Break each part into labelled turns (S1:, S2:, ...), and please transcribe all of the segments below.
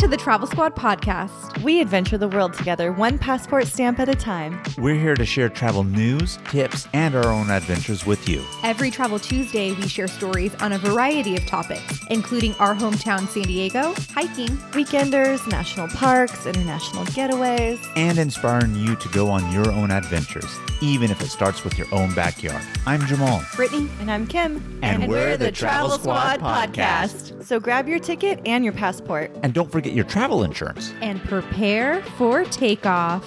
S1: to the Travel Squad podcast.
S2: We adventure the world together, one passport stamp at a time.
S3: We're here to share travel news, tips, and our own adventures with you.
S1: Every Travel Tuesday, we share stories on a variety of topics, including our hometown San Diego, hiking,
S2: weekenders, national parks, international getaways,
S3: and inspiring you to go on your own adventures, even if it starts with your own backyard. I'm Jamal.
S1: Brittany.
S2: And I'm Kim.
S3: And we're the Travel Squad podcast.
S2: So grab your ticket and your passport.
S3: And don't forget your travel insurance.
S1: And prepare for takeoff.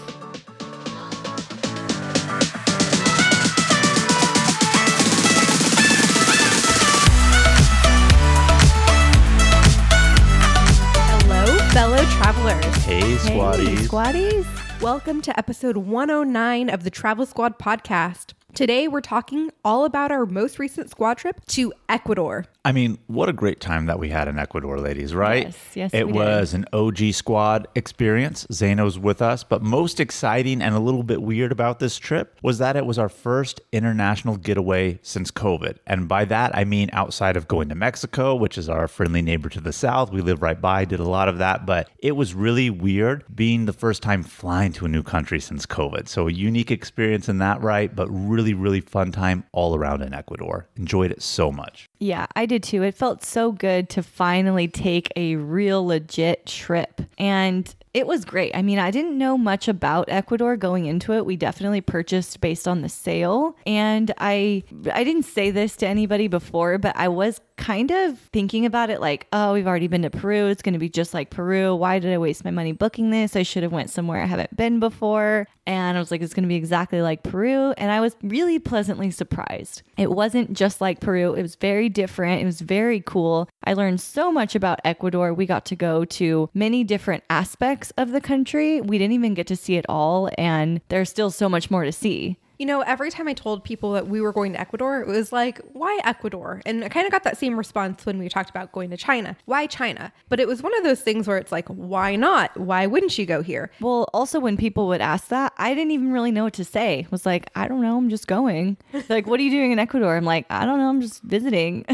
S1: Hello, fellow travelers.
S3: Hey, squaddies.
S2: Hey, squaddies.
S1: Welcome to episode 109 of the Travel Squad podcast. Today, we're talking all about our most recent squad trip to Ecuador.
S3: I mean, what a great time that we had in Ecuador, ladies, right?
S2: Yes,
S3: it
S2: we
S3: was
S2: did.
S3: an OG squad experience. Zano's with us, but most exciting and a little bit weird about this trip was that it was our first international getaway since COVID. And by that, I mean outside of going to Mexico, which is our friendly neighbor to the south. We live right by, did a lot of that, but it was really weird being the first time flying to a new country since COVID. So a unique experience in that, right? But really fun time all around in Ecuador. Enjoyed it so much.
S2: Yeah, I did too. It felt so good to finally take a real legit trip. And it was great. I mean, I didn't know much about Ecuador going into it. We definitely purchased based on the sale. And I didn't say this to anybody before, but I was kind of thinking about it like, oh, we've already been to Peru. It's going to be just like Peru. Why did I waste my money booking this? I should have went somewhere I haven't been before. And I was like, it's going to be exactly like Peru. And I was really pleasantly surprised. It wasn't just like Peru. It was very different. It was very cool. I learned so much about Ecuador. We got to go to many different aspects of the country. We didn't even get to see it all. And there's still so much more to see.
S1: You know, every time I told people that we were going to Ecuador, it was like, why Ecuador? And I kind of got that same response when we talked about going to China. Why China? But it was one of those things where it's like, why not? Why wouldn't you go here?
S2: Well, also when people would ask that, I didn't even really know what to say. I was like, I don't know. I'm just going. Like, what are you doing in Ecuador? I'm like, I don't know. I'm just visiting.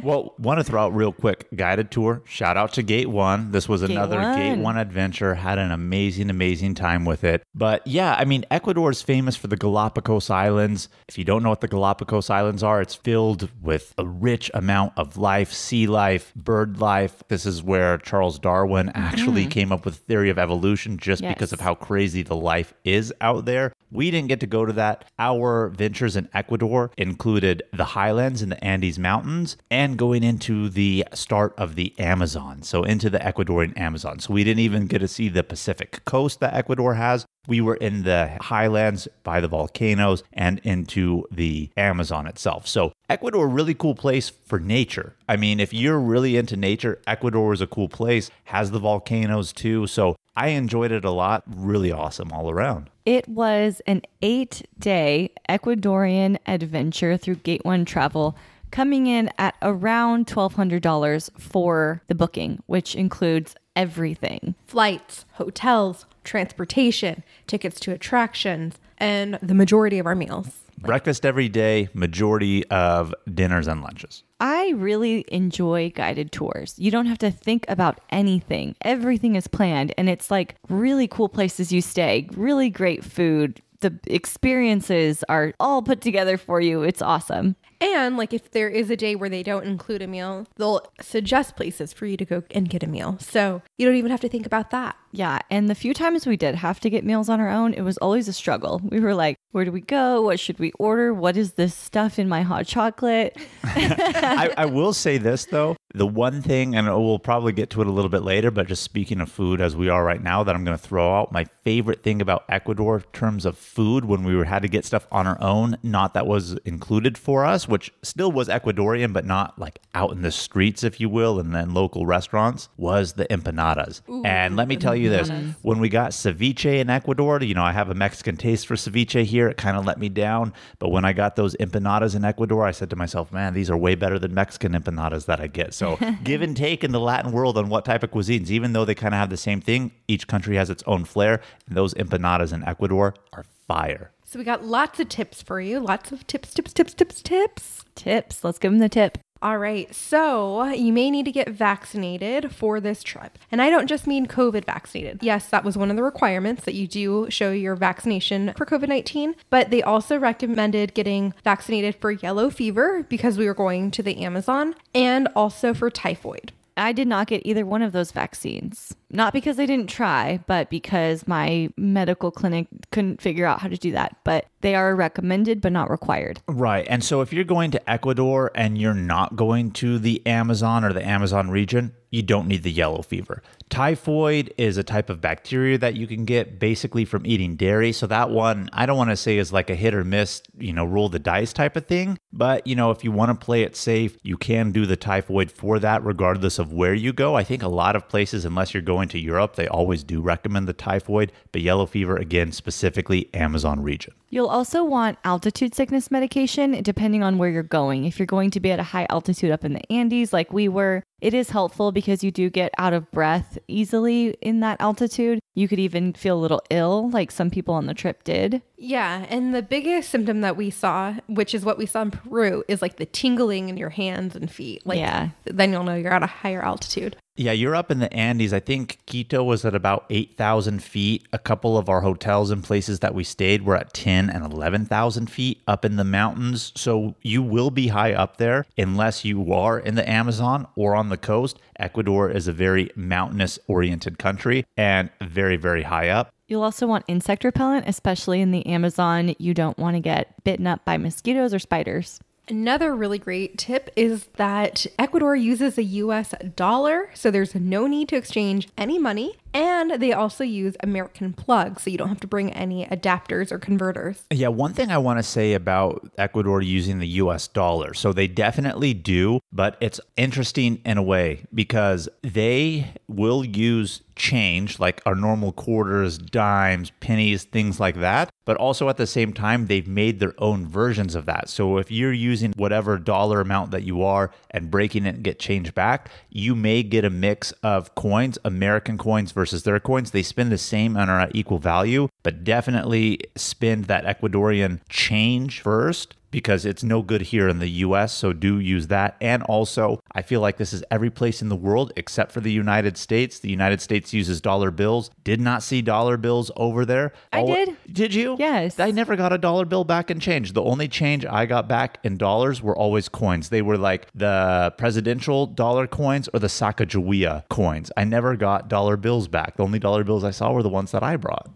S3: Well, want to throw out real quick, guided tour. Shout out to Gate 1. This was another Gate 1 adventure. Had an amazing time with it. But yeah, I mean, Ecuador is famous for the Galapagos Islands. If you don't know what the Galapagos Islands are, it's filled with a rich amount of life, sea life, bird life. This is where Charles Darwin actually came up with the theory of evolution just because of how crazy the life is out there. We didn't get to go to that. Our ventures in Ecuador included the highlands in the Andes Mountains and going into the start of the Amazon, so into the Ecuadorian Amazon. So we didn't even get to see the Pacific coast that Ecuador has. We were in the highlands by the volcanoes and into the Amazon itself. So Ecuador, really cool place for nature. I mean, if you're really into nature, Ecuador is a cool place. Has the volcanoes too. So I enjoyed it a lot. Really awesome all around.
S2: It was an 8-day Ecuadorian adventure through Gate 1 Travel, coming in at around $1,200 for the booking, which includes everything.
S1: Flights, hotels, transportation, tickets to attractions, and the majority of our meals.
S3: Breakfast every day, majority of dinners and lunches.
S2: I really enjoy guided tours. You don't have to think about anything. Everything is planned, and it's like really cool places you stay, really great food. The experiences are all put together for you. It's awesome.
S1: And like if there is a day where they don't include a meal, they'll suggest places for you to go and get a meal. So you don't even have to think about that.
S2: Yeah. And the few times we did have to get meals on our own, it was always a struggle. We were like, where do we go? What should we order? What is this stuff in my hot chocolate?
S3: I will say this, though. The one thing, and we'll probably get to it a little bit later, but just speaking of food as we are right now, that I'm going to throw out, my favorite thing about Ecuador in terms of food when we had to get stuff on our own, not that was included for us, which still was Ecuadorian, but not like out in the streets, if you will, and then local restaurants, was the empanadas. Ooh, and let me tell you this, when we got ceviche in Ecuador, you know, I have a Mexican taste for ceviche here. It kind of let me down. But when I got those empanadas in Ecuador, I said to myself, man, these are way better than Mexican empanadas that I get. So give and take in the Latin world on what type of cuisines, even though they kind of have the same thing, each country has its own flair. And those empanadas in Ecuador are fire.
S1: So we got lots of tips for you. Lots of tips.
S2: Let's give them the tip.
S1: All right, so you may need to get vaccinated for this trip. And I don't just mean COVID vaccinated. Yes, that was one of the requirements, that you do show your vaccination for COVID-19, but they also recommended getting vaccinated for yellow fever because we were going to the Amazon, and also for typhoid.
S2: I did not get either one of those vaccines. Not because I didn't try, but because my medical clinic couldn't figure out how to do that. But they are recommended, but not required.
S3: Right. And so if you're going to Ecuador and you're not going to the Amazon or the Amazon region, you don't need the yellow fever. Typhoid is a type of bacteria that you can get basically from eating dairy. So that one, I don't want to say is like a hit or miss, roll the dice type of thing. But, if you want to play it safe, you can do the typhoid for that regardless of where you go. I think a lot of places, unless you're going to Europe, they always do recommend the typhoid. But yellow fever, again, specifically Amazon region.
S2: You'll also want altitude sickness medication depending on where you're going. If you're going to be at a high altitude up in the Andes like we were, it is helpful because you do get out of breath easily in that altitude. You could even feel a little ill, like some people on the trip did.
S1: Yeah, and the biggest symptom that we saw, which is what we saw in Peru, is like the tingling in your hands and feet. Then you'll know you're at a higher altitude.
S3: Yeah, you're up in the Andes. I think Quito was at about 8,000 feet. A couple of our hotels and places that we stayed were at 10 and 11,000 feet up in the mountains. So you will be high up there unless you are in the Amazon or on the coast. Ecuador is a very mountainous-oriented country and very, very high up.
S2: You'll also want insect repellent, especially in the Amazon. You don't want to get bitten up by mosquitoes or spiders.
S1: Another really great tip is that Ecuador uses a US dollar, so there's no need to exchange any money. And they also use American plugs, so you don't have to bring any adapters or converters.
S3: Yeah, one thing I want to say about Ecuador using the US dollar. So they definitely do, but it's interesting in a way because they will use change like our normal quarters, dimes, pennies, things like that. But also at the same time, they've made their own versions of that. So if you're using whatever dollar amount that you are and breaking it and get change back, you may get a mix of coins, American coins versus their coins. They spend the same and are at equal value, but definitely spend that Ecuadorian change first, because it's no good here in the US, so do use that. And also, I feel like this is every place in the world except for the United States. The United States uses dollar bills. Did not see dollar bills over there.
S2: I did.
S3: Did you?
S2: Yes.
S3: I never got a dollar bill back in change. The only change I got back in dollars were always coins. They were like the presidential dollar coins or the Sacagawea coins. I never got dollar bills back. The only dollar bills I saw were the ones that I brought.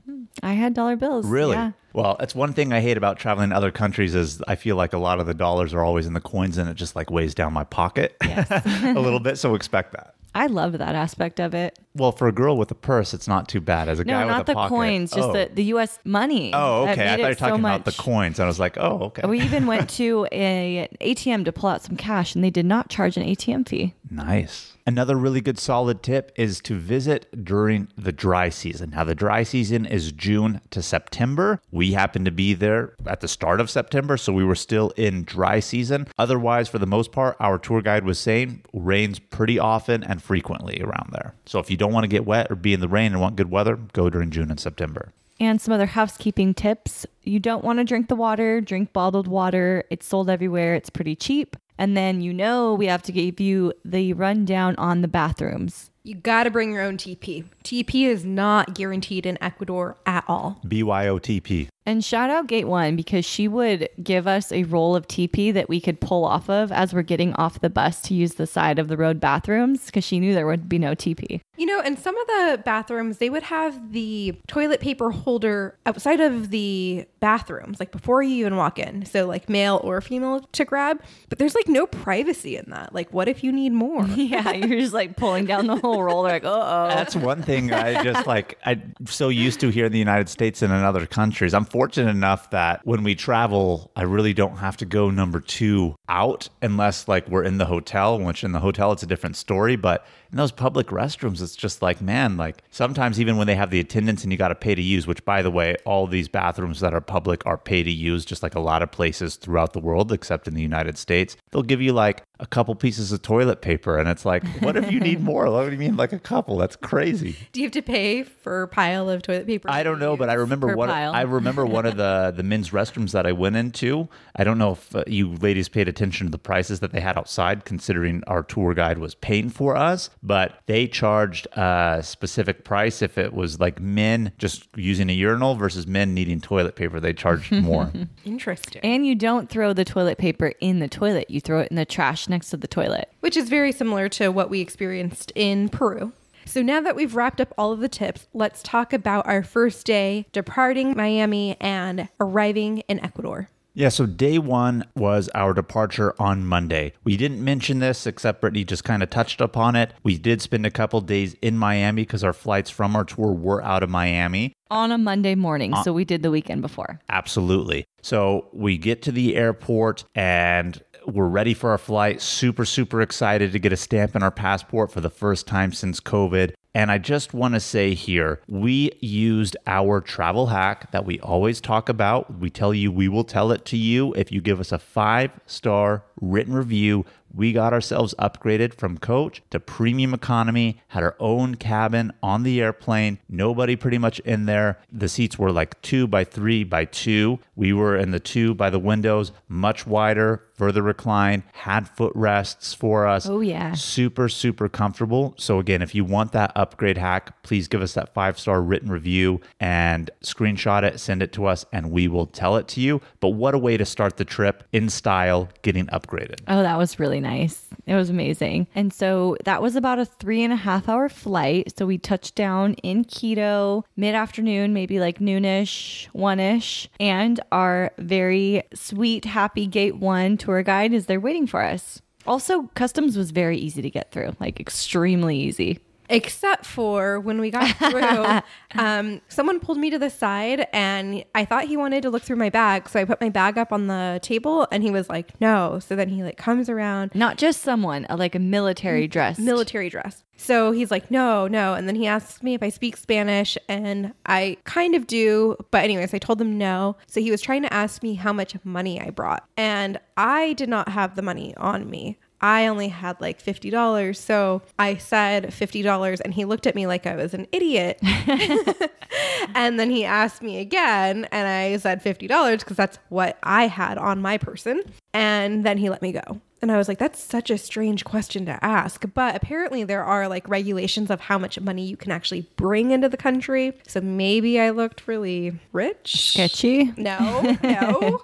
S2: I had dollar bills.
S3: Really?
S2: Yeah.
S3: Well, it's one thing I hate about traveling to other countries is I feel like a lot of the dollars are always in the coins and it just like weighs down my pocket a little bit. So expect that.
S2: I love that aspect of it.
S3: Well, for a girl with a purse, it's not too bad. As a guy with a pocket.
S2: No, not the coins, just the U.S. money.
S3: Oh, okay. I thought you were talking about the coins. I was like, oh, okay.
S2: We even went to an ATM to pull out some cash, and they did not charge an ATM fee.
S3: Nice. Another really good solid tip is to visit during the dry season. Now, the dry season is June to September. We happened to be there at the start of September, so we were still in dry season. Otherwise, for the most part, our tour guide was saying rains pretty often and frequently around there. So if you don't want to get wet or be in the rain and want good weather, go during June and September.
S2: And some other housekeeping tips. You don't want to drink the water, drink bottled water. It's sold everywhere. It's pretty cheap. And then we have to give you the rundown on the bathrooms.
S1: You got to bring your own TP. TP is not guaranteed in Ecuador at all.
S3: BYOTP.
S2: And shout out Gate 1 because she would give us a roll of TP that we could pull off of as we're getting off the bus to use the side of the road bathrooms because she knew there would be no TP.
S1: And some of the bathrooms, they would have the toilet paper holder outside of the bathrooms, like before you even walk in. So like male or female to grab. But there's like no privacy in that. Like what if you need more?
S2: Yeah, you're just like pulling down the whole roll. They're like, uh-oh.
S3: That's one thing I'm so used to here in the United States and in other countries. I'm fortunate enough that when we travel, I really don't have to go number 2 out unless like we're in the hotel, which in the hotel, it's a different story. But in those public restrooms, it's just like, man, like sometimes even when they have the attendants and you got to pay to use, which by the way, all these bathrooms that are public are pay to use, just like a lot of places throughout the world, except in the United States. They'll give you like a couple pieces of toilet paper. And it's like, what if you need more? What do you mean like a couple? That's crazy.
S1: Do you have to pay for a pile of toilet paper?
S3: I don't know, but I remember one of the men's restrooms that I went into. I don't know if you ladies paid attention to the prices that they had outside, considering our tour guide was paying for us, but they charged a specific price if it was like men just using a urinal versus men needing toilet paper. They charged more.
S1: Interesting.
S2: And you don't throw the toilet paper in the toilet. You throw it in the trash next to the toilet.
S1: Which is very similar to what we experienced in Peru. So now that we've wrapped up all of the tips, let's talk about our first day departing Miami and arriving in Ecuador.
S3: Yeah, so day one was our departure on Monday. We didn't mention this, except Brittany just kind of touched upon it. We did spend a couple days in Miami because our flights from our tour were out of Miami.
S2: On a Monday morning, so we did the weekend before.
S3: Absolutely. So we get to the airport and we're ready for our flight. Super, super excited to get a stamp in our passport for the first time since COVID. And I just want to say here, we used our travel hack that we always talk about. We tell you we will tell it to you if you give us a 5-star written review. We got ourselves upgraded from coach to premium economy, had our own cabin on the airplane, nobody pretty much in there. The seats were like 2 by 3 by 2. We were in the 2 by the windows, much wider, further reclined, had footrests for us.
S2: Oh, yeah.
S3: Super, super comfortable. So again, if you want that upgrade hack, please give us that 5-star written review and screenshot it, send it to us, and we will tell it to you. But what a way to start the trip in style, getting upgraded.
S2: Oh, that was really nice. It was amazing. And so that was about a 3.5-hour flight. So we touched down in Quito mid-afternoon, maybe like noonish, 1-ish. And our very sweet, happy Gate 1 tour guide is there waiting for us. Also, customs was very easy to get through, like extremely easy.
S1: Except for when we got through, someone pulled me to the side and I thought he wanted to look through my bag. So I put my bag up on the table and he was like, no. So then he like comes around.
S2: Not just someone, like a military dress.
S1: Military dress. So he's like, no. And then he asks me if I speak Spanish and I kind of do. But anyways, I told him no. So he was trying to ask me how much money I brought. And I did not have the money on me. I only had like $50. So I said $50 and he looked at me like I was an idiot. And then he asked me again and I said $50 because that's what I had on my person. And then he let me go. And I was like, that's such a strange question to ask. But apparently there are like regulations of how much money you can actually bring into the country. So maybe I looked really rich.
S2: Sketchy?
S1: No.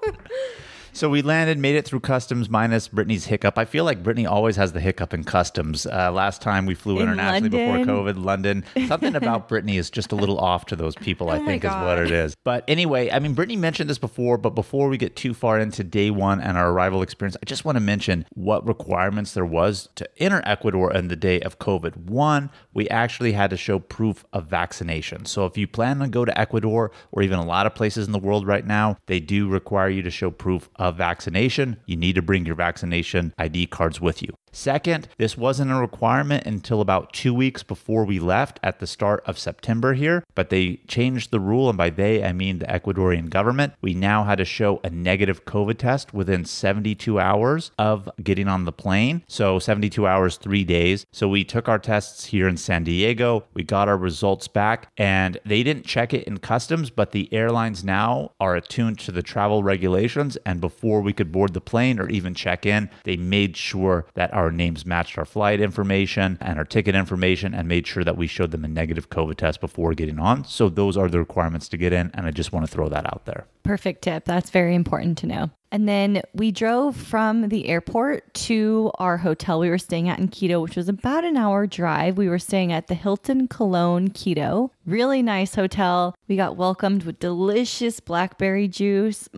S3: So we landed, made it through customs minus Brittany's hiccup. I feel like Brittany always has the hiccup in customs. Last time we flew internationally before COVID, London. Something about Brittany is just a little off to those people, I think is what it is. But anyway, I mean, Brittany mentioned this before, but before we get too far into day one and our arrival experience, I just want to mention what requirements there was to enter Ecuador on the day of COVID. One, we actually had to show proof of vaccination. So if you plan to go to Ecuador or even a lot of places in the world right now, they do require you to show proof of vaccination. You need to bring your vaccination ID cards with you. Second, this wasn't a requirement until about 2 weeks before we left at the start of September here, but they changed the rule, and by they, I mean the Ecuadorian government. We now had to show a negative COVID test within 72 hours of getting on the plane. So 72 hours, 3 days. So we took our tests here in San Diego. We got our results back, and they didn't check it in customs, but the airlines now are attuned to the travel regulations, and before we could board the plane or even check in, they made sure that our names matched our flight information and our ticket information and made sure that we showed them a negative COVID test before getting on. So those are the requirements to get in. And I just want to throw that out there.
S2: Perfect tip. That's very important to know. And then we drove from the airport to our hotel we were staying at in Quito, which was about an hour drive. We were staying at the Hilton Cologne Quito. Really nice hotel. We got welcomed with delicious blackberry juice.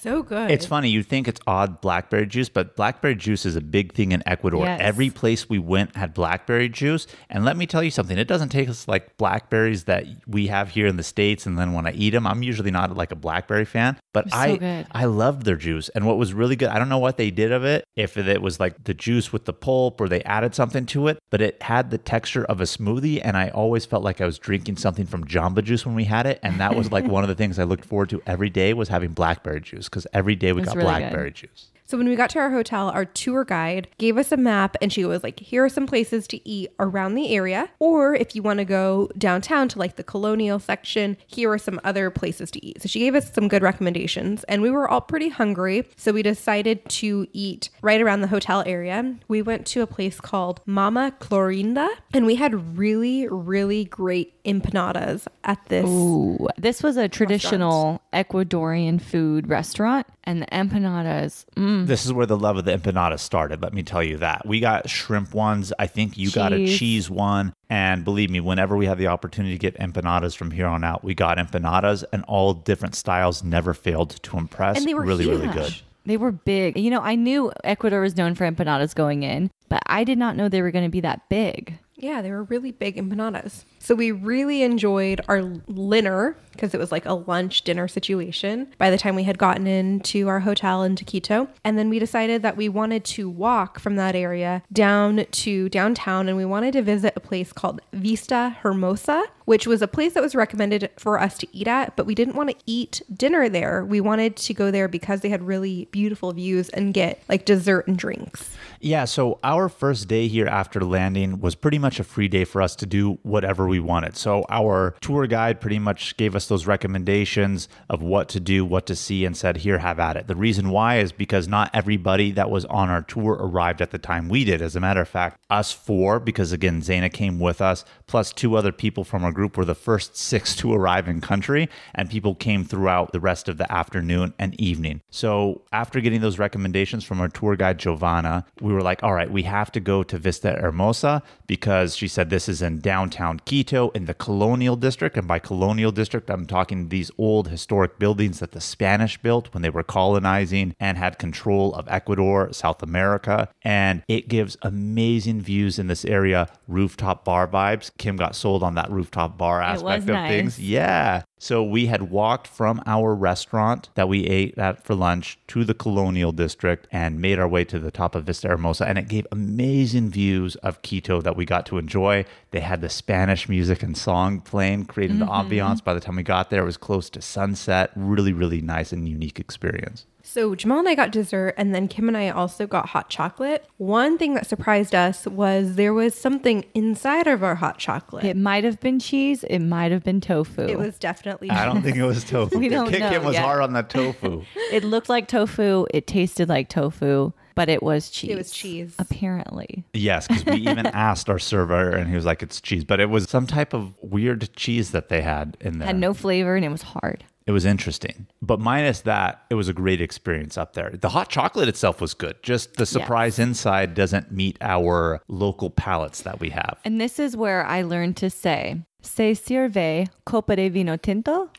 S1: So good.
S3: It's funny. You think it's odd blackberry juice, but blackberry juice is a big thing in Ecuador.
S2: Yes.
S3: Every place we went had blackberry juice. And let me tell you something. It doesn't taste like blackberries that we have here in the States. And then when I eat them, I'm usually not like a blackberry fan. But I loved their juice. And what was really good, I don't know what they did of it, if it was like the juice with the pulp or they added something to it, but it had the texture of a smoothie. And I always felt like I was drinking something from Jamba Juice when we had it. And that was like one of the things I looked forward to every day was having blackberry juice, because every day we got
S2: really
S3: blackberry juice.
S1: So when we got to our hotel, our tour guide gave us a map and she was like, here are some places to eat around the area. Or if you want to go downtown to like the colonial section, here are some other places to eat. So she gave us some good recommendations and we were all pretty hungry. So we decided to eat right around the hotel area. We went to a place called Mama Clorinda and we had really, really great empanadas at this.
S2: Ooh, this was a traditional Ecuadorian food restaurant and the empanadas.
S3: This is where the love of the empanadas started. Let me tell you that. We got shrimp ones. I think you got a cheese one. And believe me, whenever we have the opportunity to get empanadas from here on out, we got empanadas, and all different styles never failed to impress.
S1: And they were
S3: really,
S1: huge.
S3: really good.
S2: They were big. You know, I knew Ecuador was known for empanadas going in, but I did not know they were going to be that big.
S1: Yeah, they were really big empanadas. So we really enjoyed our dinner because it was like a lunch dinner situation by the time we had gotten into our hotel into Quito. And then we decided that we wanted to walk from that area down to downtown and we wanted to visit a place called Vista Hermosa, which was a place that was recommended for us to eat at, but we didn't want to eat dinner there. We wanted to go there because they had really beautiful views and get like dessert and drinks.
S3: Yeah, so our first day here after landing was pretty much a free day for us to do whatever we wanted. So our tour guide pretty much gave us those recommendations of what to do, what to see, and said, here, have at it. The reason why is because not everybody that was on our tour arrived at the time we did. As a matter of fact, us four, because again, Zaina came with us, plus two other people from our group were the first 6 to arrive in country, and people came throughout the rest of the afternoon and evening. So after getting those recommendations from our tour guide, Giovanna, we were like, all right, we have to go to Vista Hermosa because she said this is in downtown Quito in the colonial district. And by colonial district, I'm talking these old historic buildings that the Spanish built when they were colonizing and had control of Ecuador, South America. And it gives amazing views in this area, rooftop bar vibes. Kim got sold on that rooftop bar aspect of things. Yeah. So we had walked from our restaurant that we ate at for lunch to the colonial district and made our way to the top of Vista Hermosa. And it gave amazing views of Quito that we got to enjoy. They had the Spanish music and song playing, creating the ambiance. By the time we got there, it was close to sunset. Really, really nice and unique experience.
S1: So Jamal and I got dessert, and then Kim and I also got hot chocolate. One thing that surprised us was there was something inside of our hot chocolate.
S2: It might have been cheese. It might have been tofu.
S1: It was definitely
S3: I don't think it was tofu.
S2: We don't know
S3: Kim was
S2: yet.
S3: hard on the tofu.
S2: It looked like tofu. It tasted like tofu, but it was cheese.
S1: It was cheese.
S2: Apparently.
S3: Yes, because we even asked our server and he was like, it's cheese. But it was some type of weird cheese that they had in there.
S2: Had no flavor and it was hard.
S3: It was interesting. But minus that, it was a great experience up there. The hot chocolate itself was good. Just the surprise inside doesn't meet our local palates that we have.
S2: And this is where I learned to say, "Se sirve copa de vino tinto?"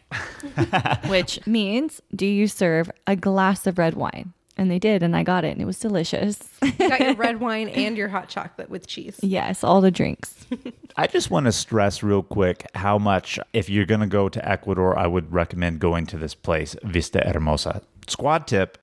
S2: which means, do you serve a glass of red wine? And they did, and I got it, and it was delicious.
S1: You got your red wine and your hot chocolate with cheese.
S2: Yes, all the drinks.
S3: I just want to stress real quick how much, if you're going to go to Ecuador, I would recommend going to this place, Vista Hermosa. Squad tip.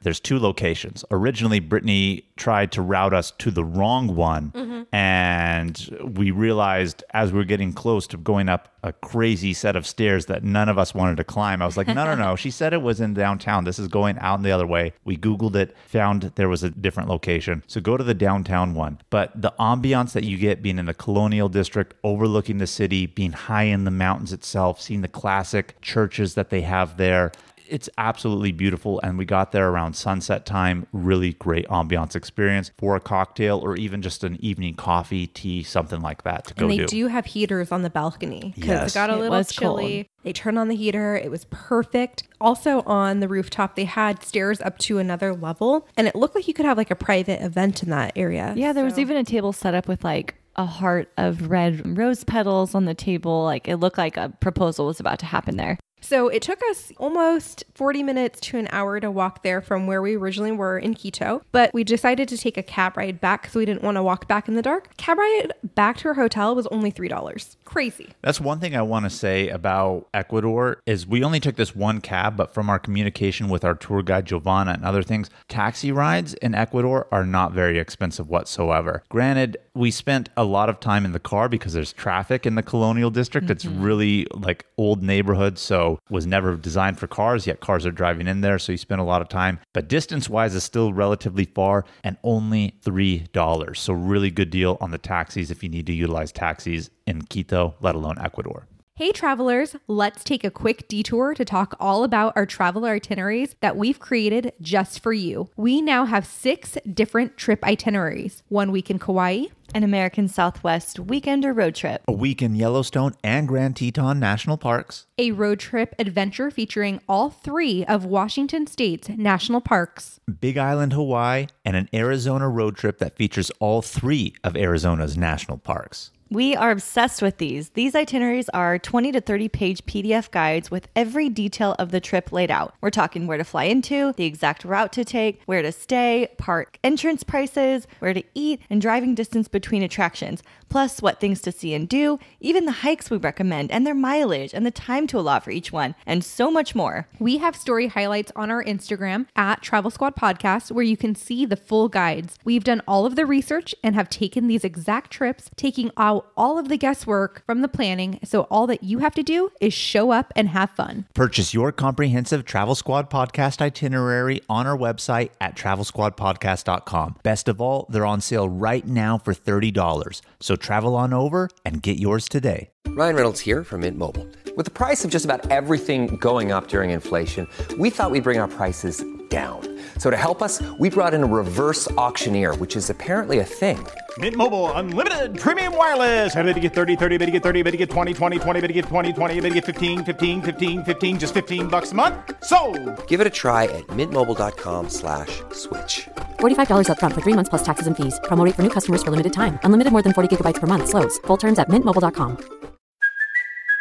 S3: There's 2 locations. Originally, Brittany tried to route us to the wrong one. And we realized as we were getting close to going up a crazy set of stairs that none of us wanted to climb. I was like, no. She said it was in downtown. This is going out the other way. We Googled it, found there was a different location. So go to the downtown one. But the ambiance that you get being in the colonial district, overlooking the city, being high in the mountains itself, seeing the classic churches that they have there, it's absolutely beautiful. And we got there around sunset time. Really great ambiance experience for a cocktail or even just an evening coffee, tea, something like that to go do.
S1: And they do have heaters on the balcony because
S3: Yes.
S1: it got a
S2: It
S1: little
S2: was
S1: chilly.
S2: cold.
S1: They turned on the heater. It was perfect. Also on the rooftop, they had stairs up to another level. And it looked like you could have like a private event in that area.
S2: Yeah, there was
S1: So-
S2: even a table set up with like a heart of red rose petals on the table. Like it looked like a proposal was about to happen there.
S1: So it took us almost 40 minutes to an hour to walk there from where we originally were in Quito, but we decided to take a cab ride back because we didn't want to walk back in the dark. Cab ride back to our hotel was only $3. Crazy.
S3: That's one thing I want to say about Ecuador is we only took this one cab, but from our communication with our tour guide Giovanna and other things, taxi rides in Ecuador are not very expensive whatsoever. Granted, we spent a lot of time in the car because there's traffic in the colonial district. It's really like old neighborhood, so was never designed for cars, yet cars are driving in there, so you spend a lot of time. But distance-wise, it's still relatively far and only $3. So really good deal on the taxis if you need to utilize taxis in Quito, let alone Ecuador.
S1: Hey travelers, let's take a quick detour to talk all about our travel itineraries that we've created just for you. We now have 6 different trip itineraries. 1 week in Kauai,
S2: An American Southwest weekend or road trip,
S3: A week in Yellowstone and Grand Teton National Parks,
S1: a road trip adventure featuring all 3 of Washington State's national parks,
S3: Big Island, Hawaii, and an Arizona road trip that features all 3 of Arizona's national parks.
S2: We are obsessed with these. These itineraries are 20 to 30 page PDF guides with every detail of the trip laid out. We're talking where to fly into, the exact route to take, where to stay, park entrance prices, where to eat, and driving distance between attractions, plus what things to see and do, even the hikes we recommend and their mileage and the time to allot for each one, and so much more.
S1: We have story highlights on our Instagram at Travel Squad Podcast where you can see the full guides. We've done all of the research and have taken these exact trips, taking out all of the guesswork from the planning, so all that you have to do is show up and have fun.
S3: Purchase your comprehensive Travel Squad podcast itinerary on our website at travelsquadpodcast.com. Best of all, they're on sale right now for $30. So travel on over and get yours today.
S4: Ryan Reynolds here from Mint Mobile. With the price of just about everything going up during inflation, we thought we'd bring our prices down. So to help us, we brought in a reverse auctioneer, which is apparently a thing.
S5: Mint Mobile Unlimited Premium Wireless. How to get 30, 30, bit to get 30, bit to get 20, 20, 20, bit to get 20, 20, bit to get 15, 15, 15, 15, just $15 a month? Sold!
S4: Give it a try at mintmobile.com/switch.
S6: $45 up front for 3 months plus taxes and fees. Promo rate for new customers for limited time. Unlimited more than 40 gigabytes per month. Slows full terms at mintmobile.com.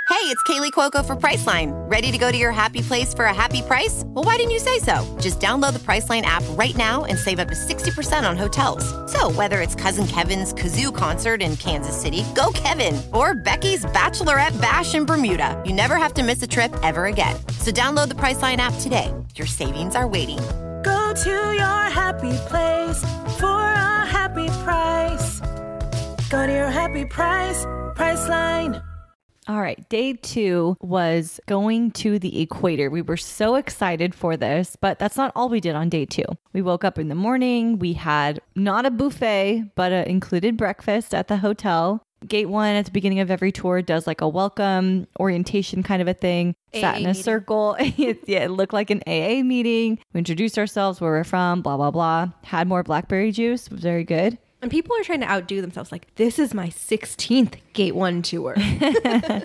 S7: Hey, it's Kaylee Cuoco for Priceline. Ready to go to your happy place for a happy price? Well, why didn't you say so? Just download the Priceline app right now and save up to 60% on hotels. So whether it's Cousin Kevin's Kazoo Concert in Kansas City, go Kevin, or Becky's Bachelorette Bash in Bermuda, you never have to miss a trip ever again. So download the Priceline app today. Your savings are waiting.
S8: Go to your happy place for a happy price. Go to your happy price, Priceline.
S2: All right, day 2 was going to the equator. We were so excited for this, but that's not all we did on day 2. We woke up in the morning. We had not a buffet, but an included breakfast at the hotel. Gate 1 at the beginning of every tour does like a welcome orientation kind of a thing. Sat in a circle. It looked like an AA meeting. We introduced ourselves, where we're from, blah, blah, blah. Had more blackberry juice. It was very good.
S1: And people are trying to outdo themselves. Like, this is my 16th Gate 1 tour.
S2: Yes.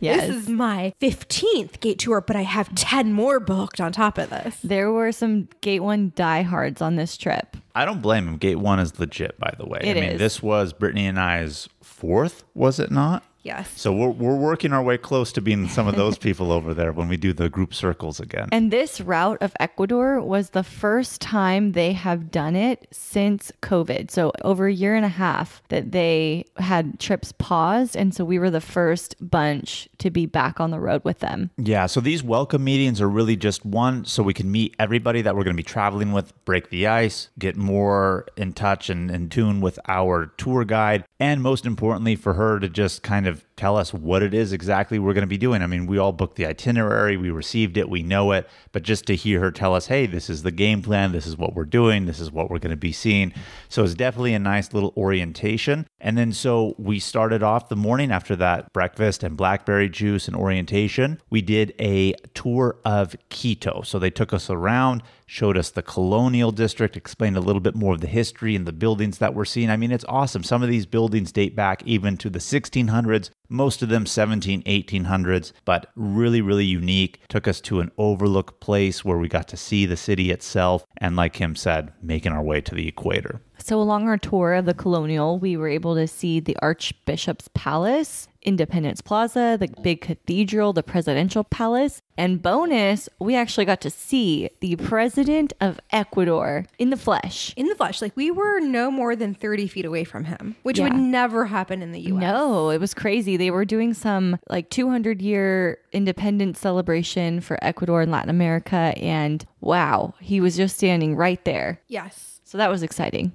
S1: This is my 15th Gate tour, but I have 10 more booked on top of this.
S2: There were some Gate 1 diehards on this trip.
S3: I don't blame him. Gate 1 is legit, by the way.
S2: It is.
S3: This was Brittany and I's 4th, was it not?
S1: Yes.
S3: So we're working our way close to being some of those people over there when we do the group circles again.
S2: And this route of Ecuador was the first time they have done it since COVID. So over a year and a half that they had trips paused. And so we were the first bunch to be back on the road with them.
S3: Yeah. So these welcome meetings are really just one, so we can meet everybody that we're going to be traveling with, break the ice, get more in touch and in tune with our tour guide. And most importantly, for her to just kind of tell us what it is exactly we're going to be doing. I mean, we all booked the itinerary, we received it, we know it, but just to hear her tell us, hey, this is the game plan, this is what we're doing, this is what we're going to be seeing. So it's definitely a nice little orientation. And then so we started off the morning after that breakfast and blackberry juice and orientation. We did a tour of Quito. So they took us around, showed us the colonial district, explained a little bit more of the history and the buildings that we're seeing. I mean, it's awesome. Some of these buildings date back even to the 1600s, most of them 1800s, but really, really unique. Took us to an overlook place where we got to see the city itself. And like Kim said, making our way to the equator.
S2: So along our tour of the colonial, we were able to see the Archbishop's Palace. Independence Plaza, the big cathedral, the presidential palace. And bonus, we actually got to see the president of Ecuador in the flesh.
S1: In the flesh. Like, we were no more than 30 feet away from him, which would never happen in the U.S.
S2: No, it was crazy. They were doing some like 200-year independence celebration for Ecuador and Latin America. And wow, he was just standing right there.
S1: Yes.
S2: So that was exciting.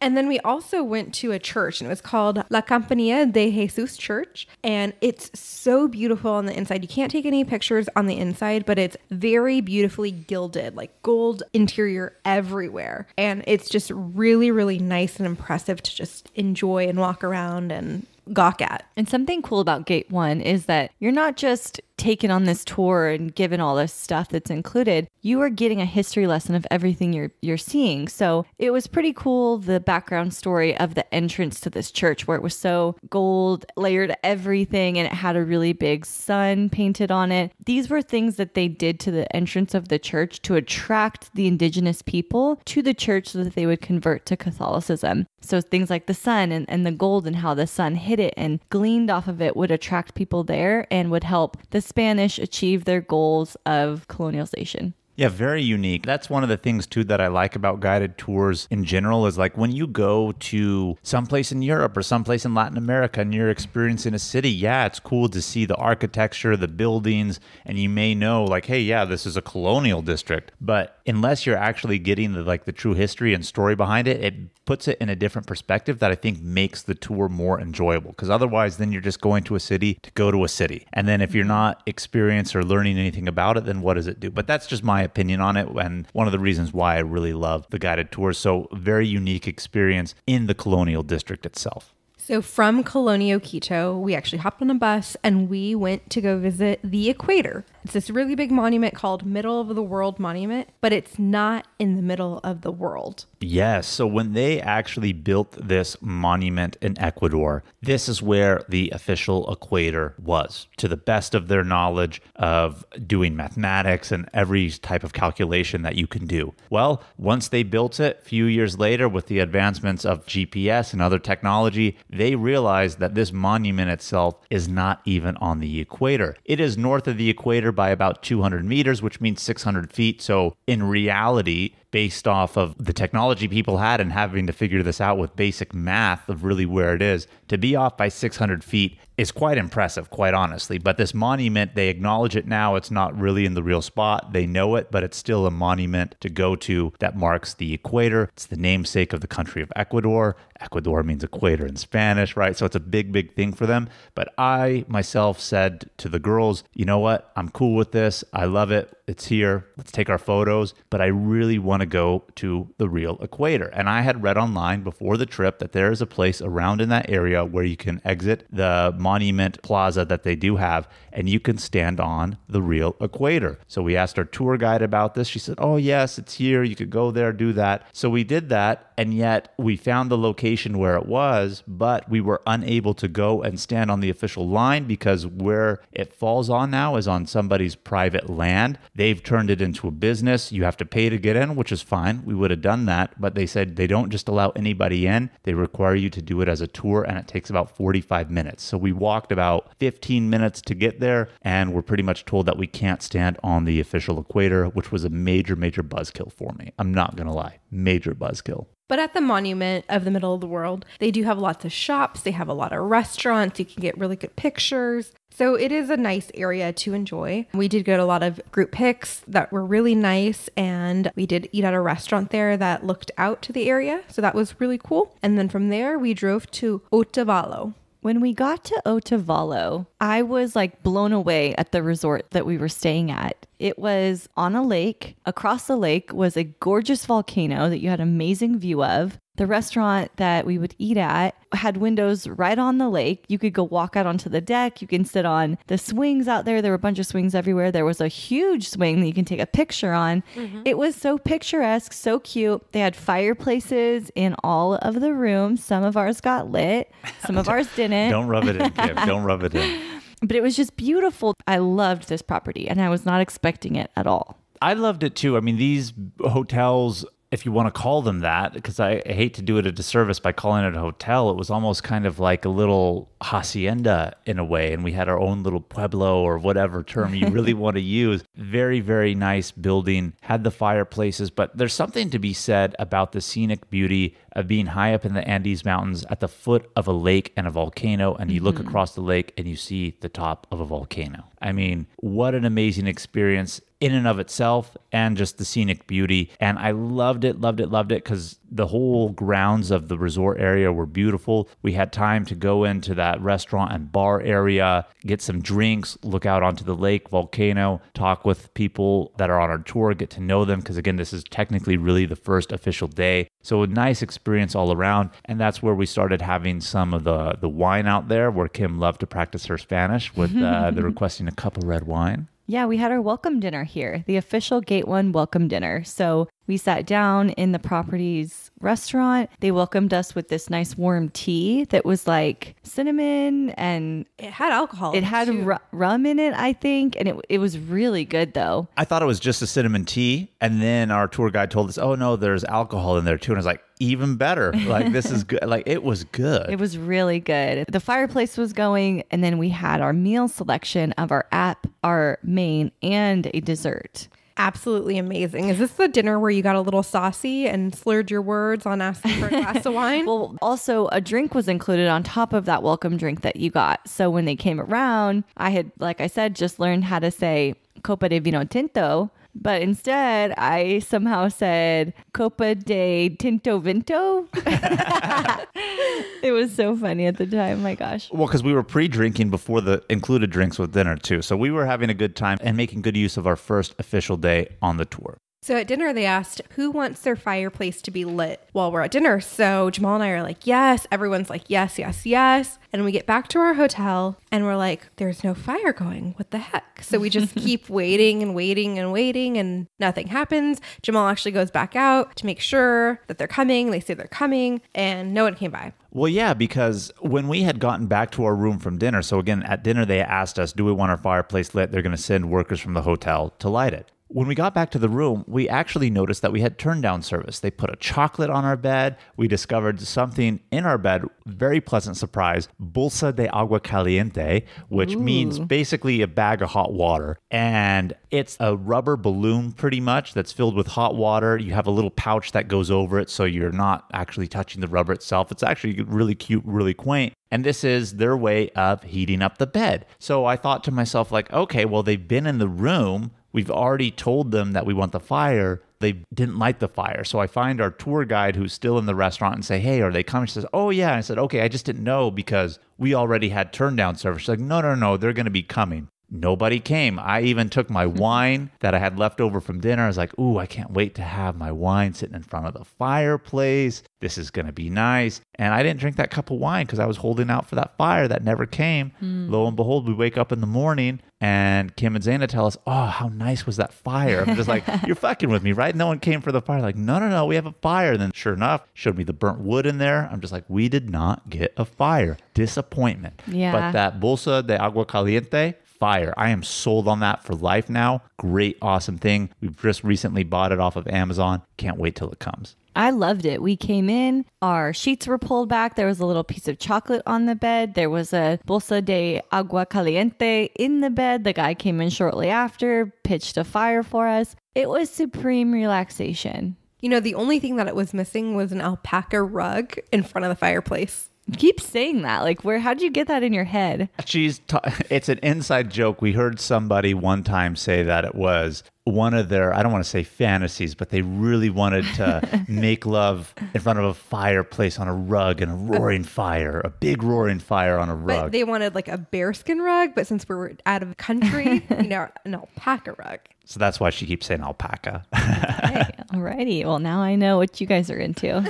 S1: And then we also went to a church, and it was called La Compañía de Jesus Church. And it's so beautiful on the inside. You can't take any pictures on the inside, but it's very beautifully gilded, like gold interior everywhere. And it's just really, really nice and impressive to just enjoy and walk around and gawk at.
S2: And something cool about Gate 1 is that you're not just taken on this tour and given all this stuff that's included. You are getting a history lesson of everything you're seeing. So it was pretty cool, the background story of the entrance to this church, where it was so gold, layered everything, and it had a really big sun painted on it. These were things that they did to the entrance of the church to attract the indigenous people to the church so that they would convert to Catholicism. So things like the sun and the gold and how the sun hit it and gleaned off of it would attract people there and would help the Spanish achieve their goals of colonialization.
S3: Yeah, very unique. That's one of the things, too, that I like about guided tours in general is like when you go to someplace in Europe or someplace in Latin America and you're experiencing a city, yeah, it's cool to see the architecture, the buildings, and you may know like, hey, yeah, this is a colonial district. But unless you're actually getting the true history and story behind it, it puts it in a different perspective that I think makes the tour more enjoyable. Because otherwise, then you're just going to a city to go to a city. And then if you're not experienced or learning anything about it, then what does it do? But that's just my opinion on it, and one of the reasons why I really love the guided tours. So very unique experience in the colonial district itself.
S1: So from Colonio, Quito, we actually hopped on a bus and we went to go visit the Equator. It's this really big monument called Middle of the World Monument, but it's not in the middle of the world.
S3: Yes. So when they actually built this monument in Ecuador, this is where the official equator was, to the best of their knowledge of doing mathematics and every type of calculation that you can do. Well, once they built it, a few years later, with the advancements of GPS and other technology, they realized that this monument itself is not even on the equator. It is north of the equator by about 200 meters, which means 600 feet. So in reality, based off of the technology people had and having to figure this out with basic math of really where it is, to be off by 600 feet is quite impressive, quite honestly. But this monument, they acknowledge it now. It's not really in the real spot. They know it, but it's still a monument to go to that marks the equator. It's the namesake of the country of Ecuador. Ecuador means equator in Spanish, right? So it's a big, big thing for them. But I myself said to the girls, you know what? I'm cool with this. I love it. It's here. Let's take our photos. But I really want to go to the real equator. And I had read online before the trip that there is a place around in that area where you can exit the monument plaza that they do have, and you can stand on the real equator. So we asked our tour guide about this. She said, oh, yes, it's here. You could go there, do that. So we did that. And yet we found the location where it was, but we were unable to go and stand on the official line because where it falls on now is on somebody's private land. They've turned it into a business. You have to pay to get in, which is fine. We would have done that. But they said they don't just allow anybody in. They require you to do it as a tour, and it takes about 45 minutes. So we walked about 15 minutes to get there, and we're pretty much told that we can't stand on the official equator, which was a major, major buzzkill for me. I'm not going to lie. Major buzzkill.
S1: But at the monument of the middle of the world, they do have lots of shops. They have a lot of restaurants. You can get really good pictures. So it is a nice area to enjoy. We did go to a lot of group pics that were really nice. And we did eat at a restaurant there that looked out to the area. So that was really cool. And then from there, we drove to Otavalo.
S2: When we got to Otavalo, I was like blown away at the resort that we were staying at. It was on a lake. Across the lake was a gorgeous volcano that you had an amazing view of. The restaurant that we would eat at had windows right on the lake. You could go walk out onto the deck. You can sit on the swings out there. There were a bunch of swings everywhere. There was a huge swing that you can take a picture on. Mm-hmm. It was so picturesque, so cute. They had fireplaces in all of the rooms. Some of ours got lit. Some of ours didn't.
S3: Don't rub it in, Kim. Don't rub it in.
S2: But it was just beautiful. I loved this property, and I was not expecting it at all.
S3: I loved it too. I mean, these hotels if you want to call them that, because I hate to do it a disservice by calling it a hotel, it was almost kind of like a little hacienda in a way. And we had our own little pueblo or whatever term you really want to use. Very, very nice building, had the fireplaces, but there's something to be said about the scenic beauty of being high up in the Andes Mountains at the foot of a lake and a volcano, and you look across the lake and you see the top of a volcano. I mean, what an amazing experience in and of itself, and just the scenic beauty. And I loved it because the whole grounds of the resort area were beautiful. We had time to go into that restaurant and bar area, get some drinks, look out onto the lake, volcano, talk with people that are on our tour, get to know them, because again, this is technically really the first official day. So a nice experience all around. And that's where we started having some of the wine out there, where Kim loved to practice her Spanish with the requesting a cup of red wine.
S2: Yeah, we had our welcome dinner here, the official Gate 1 welcome dinner. So we sat down in the property's restaurant. They welcomed us with this nice warm tea that was like cinnamon, and
S1: it had alcohol.
S2: It had rum in it, I think. And it was really good, though.
S3: I thought it was just a cinnamon tea. And then our tour guide told us, oh, no, there's alcohol in there, too. And I was like, even better. Like, this is good. Like, it was good.
S2: It was really good. The fireplace was going, and then we had our meal selection of our app, our main, and a dessert.
S1: Absolutely amazing. Is this the dinner where you got a little saucy and slurred your words on asking for a glass of wine?
S2: Well, also a drink was included on top of that welcome drink that you got. So when they came around, I had, like I said, just learned how to say Copa de Vino Tinto. But instead, I somehow said Copa de Tinto Vinto. It was so funny at the time. My gosh.
S3: Well, because we were pre-drinking before the included drinks with dinner, too. So we were having a good time and making good use of our first official day on the tour.
S1: So at dinner, they asked who wants their fireplace to be lit while we're at dinner. So Jamal and I are like, yes. Everyone's like, yes, yes, yes. And we get back to our hotel and we're like, there's no fire going. What the heck? So we just keep waiting and waiting and waiting and nothing happens. Jamal actually goes back out to make sure that they're coming. They say they're coming and no one came by.
S3: Well, yeah, because when we had gotten back to our room from dinner, so again, at dinner, they asked us, do we want our fireplace lit? They're going to send workers from the hotel to light it. When we got back to the room, we actually noticed that we had turn down service. They put a chocolate on our bed. We discovered something in our bed, very pleasant surprise, bolsa de agua caliente, which means basically a bag of hot water. And it's a rubber balloon pretty much that's filled with hot water. You have a little pouch that goes over it, so you're not actually touching the rubber itself. It's actually really cute, really quaint. And this is their way of heating up the bed. So I thought to myself, like, okay, well, they've been in the room. We've already told them that we want the fire. They didn't light the fire. So I find our tour guide who's still in the restaurant and say, hey, are they coming? She says, oh, yeah. And I said, okay, I just didn't know because we already had turn down service. She's like, no, they're going to be coming. Nobody came. I even took my wine that I had left over from dinner. I was like, ooh, I can't wait to have my wine sitting in front of the fireplace. This is going to be nice. And I didn't drink that cup of wine because I was holding out for that fire that never came. Lo and behold, we wake up in the morning and Kim and Zaina tell us, oh, how nice was that fire? I'm just like, you're fucking with me, right? No one came for the fire. Like, no, we have a fire. And then sure enough, showed me the burnt wood in there. I'm just like, we did not get a fire. Disappointment.
S2: Yeah.
S3: But that bolsa de agua caliente, fire. I am sold on that for life now. Great, awesome thing. We've just recently bought it off of Amazon. Can't wait till it comes.
S2: I loved it. We came in, our sheets were pulled back. There was a little piece of chocolate on the bed. There was a bolsa de agua caliente in the bed. The guy came in shortly after, pitched a fire for us. It was supreme relaxation.
S1: You know, the only thing that it was missing was an alpaca rug in front of the fireplace.
S2: Keep saying that. Like, how'd you get that in your head?
S3: It's an inside joke. We heard somebody one time say that it was one of their, I don't want to say fantasies, but they really wanted to make love in front of a fireplace on a rug and a roaring fire, a big roaring fire on a rug.
S1: But they wanted like a bearskin rug, but since we were out of the country, an alpaca rug.
S3: So that's why she keeps saying alpaca.
S2: Okay, alrighty. Well, now I know what you guys are into.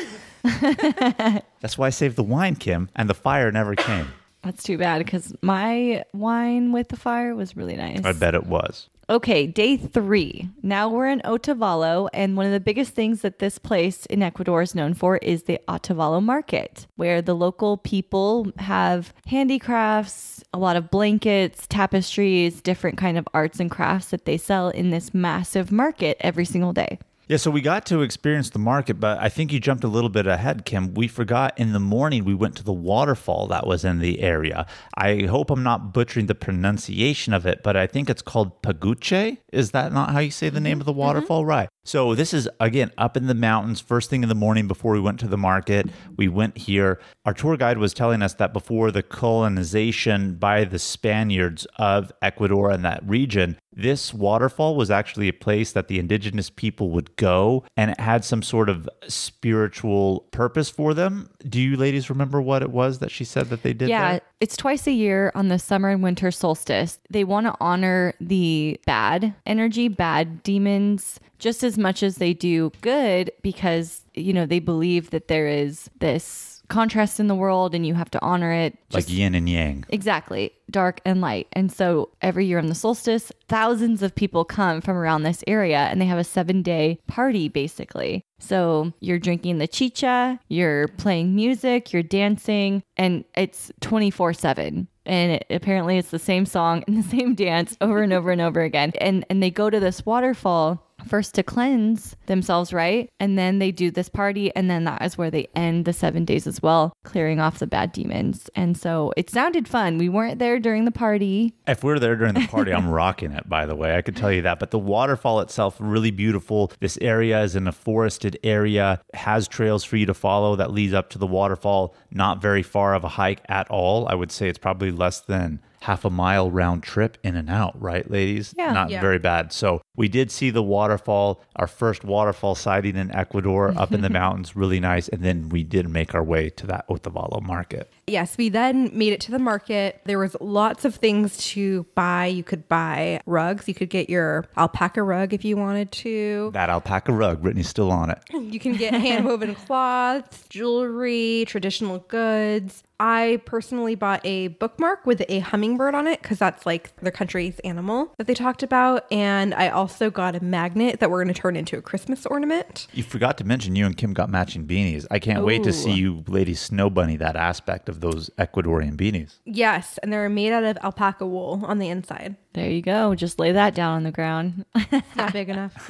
S3: That's why I saved the wine, Kim, and the fire never came.
S2: That's too bad because my wine with the fire was really nice.
S3: I bet it was.
S2: Okay, day 3. Now we're in Otavalo, and one of the biggest things that this place in Ecuador is known for is the Otavalo market, where the local people have handicrafts, a lot of blankets, tapestries, different kind of arts and crafts that they sell in this massive market every single day.
S3: Yeah, so we got to experience the market, but I think you jumped a little bit ahead, Kim. We forgot in the morning we went to the waterfall that was in the area. I hope I'm not butchering the pronunciation of it, but I think it's called Peguche. Is that not how you say the name of the waterfall? Right. So this is, again, up in the mountains, first thing in the morning before we went to the market. We went here. Our tour guide was telling us that before the colonization by the Spaniards of Ecuador and that region, this waterfall was actually a place that the indigenous people would go, and it had some sort of spiritual purpose for them. Do you ladies remember what it was that she said that they did there?
S2: It's twice a year on the summer and winter solstice. They want to honor the bad energy, bad demons, just as much as they do good, because, you know, they believe that there is this contrast in the world and you have to honor it.
S3: Like yin and yang.
S2: Exactly. Dark and light. And so every year on the solstice, thousands of people come from around this area and they have a 7-day party basically. So you're drinking the chicha, you're playing music, you're dancing, and it's 24/7. And apparently it's the same song and the same dance over and over and over again. And they go to this waterfall first to cleanse themselves, right? And then they do this party, and then that is where they end the 7 days as well, clearing off the bad demons. And so it sounded fun. We weren't there during the party.
S3: If we're there during the party, I'm rocking it, by the way. I could tell you that. But the waterfall itself, really beautiful. This area is in a forested area, has trails for you to follow that leads up to the waterfall. Not very far of a hike at all. I would say it's probably less than half a mile round trip in and out, right, ladies?
S2: Yeah.
S3: Not very bad. So we did see the waterfall, our first waterfall sighting in Ecuador up in the mountains, really nice. And then we did make our way to that Otavalo market.
S1: Yes, we then made it to the market. There was lots of things to buy. You could buy rugs. You could get your alpaca rug if you wanted to.
S3: That alpaca rug, Brittany's still on it.
S1: You can get hand-woven cloths, jewelry, traditional goods. I personally bought a bookmark with a hummingbird on it because that's like their country's animal that they talked about. And I also got a magnet that we're going to turn into a Christmas ornament.
S3: You forgot to mention you and Kim got matching beanies. I can't wait to see you ladies snow bunny that aspect of those Ecuadorian beanies.
S1: Yes, and they're made out of alpaca wool on the inside.
S2: There you go. Just lay that down on the ground.
S1: It's not big enough.